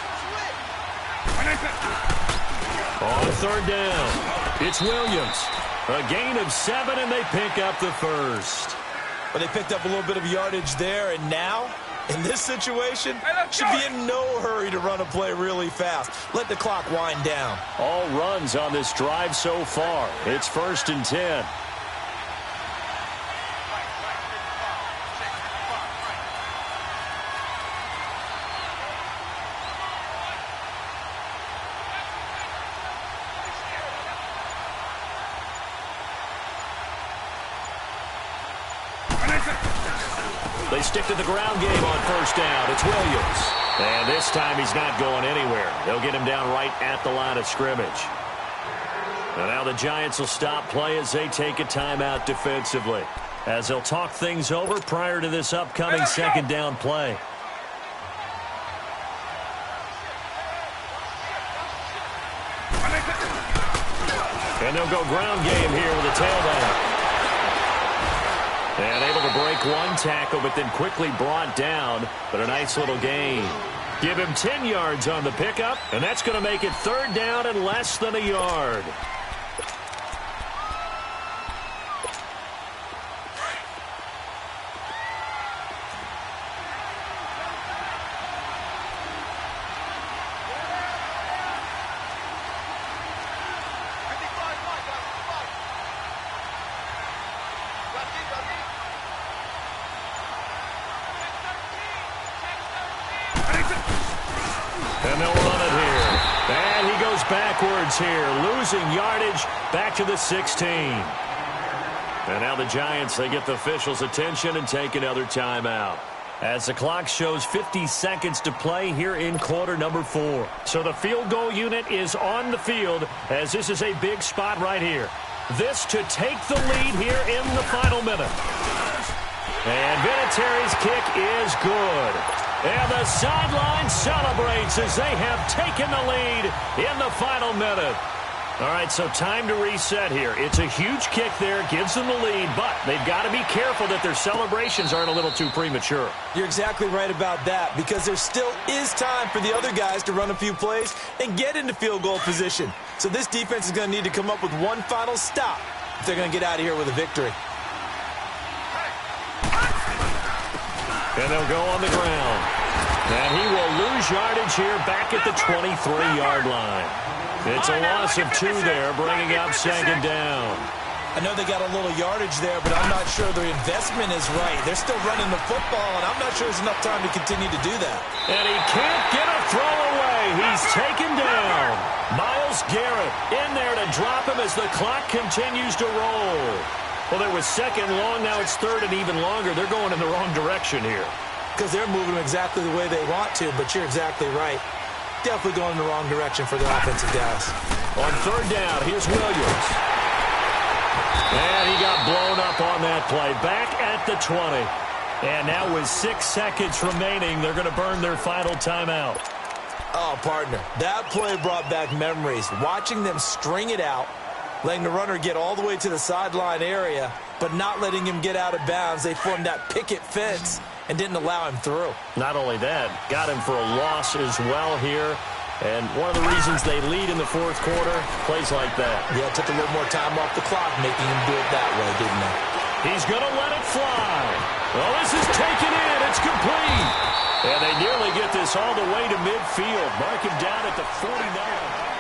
On 3rd down, it's Williams. A gain of 7, and they pick up the first. But they picked up a little bit of yardage there, and now, in this situation, should be in no hurry to run a play really fast. Let the clock wind down. All runs on this drive so far. It's 1st and 10. They stick to the ground game on 1st down. It's Williams. And this time he's not going anywhere. They'll get him down right at the line of scrimmage. And now the Giants will stop play as they take a timeout defensively, as they'll talk things over prior to this upcoming 2nd down play. And they'll go ground game here with a tailback. And able to break one tackle, but then quickly brought down. But a nice little gain. Give him 10 yards on the pickup, and that's going to make it 3rd down and less than a yard. And they'll run it here. And he goes backwards here, losing yardage back to the 16. And now the Giants, they get the officials' attention and take another timeout, as the clock shows 50 seconds to play here in quarter number 4. So the field goal unit is on the field, as this is a big spot right here. This to take the lead here in the final minute. And Vinatieri's kick is good. And the sideline celebrates as they have taken the lead in the final minute. All right, so time to reset here. It's a huge kick there, gives them the lead, but they've got to be careful that their celebrations aren't a little too premature. You're exactly right about that, because there still is time for the other guys to run a few plays and get into field goal position. So this defense is going to need to come up with one final stop if they're going to get out of here with a victory. And they'll go on the ground. And he will lose yardage here back at the 23-yard line. It's a loss of 2 there, bringing up 2nd down. I know they got a little yardage there, but I'm not sure their investment is right. They're still running the football, and I'm not sure there's enough time to continue to do that. And he can't get a throw away. He's taken down. Myles Garrett in there to drop him as the clock continues to roll. Well, there was 2nd long, now it's 3rd and even longer. They're going in the wrong direction here. Because they're moving them exactly the way they want to, but you're exactly right. Definitely going in the wrong direction for the offensive guys. On 3rd down, here's Williams. And he got blown up on that play. Back at the 20. And now with 6 seconds remaining, they're going to burn their final timeout. Oh, partner, that play brought back memories. Watching them string it out, letting the runner get all the way to the sideline area, but not letting him get out of bounds. They formed that picket fence and didn't allow him through. Not only that, got him for a loss as well here. And one of the reasons they lead in the fourth quarter, plays like that. Yeah, it took a little more time off the clock, making him do it that way, didn't it? He's going to let it fly. Well, this is taken in. It's complete. And they nearly get this all the way to midfield. Mark him down at the 49.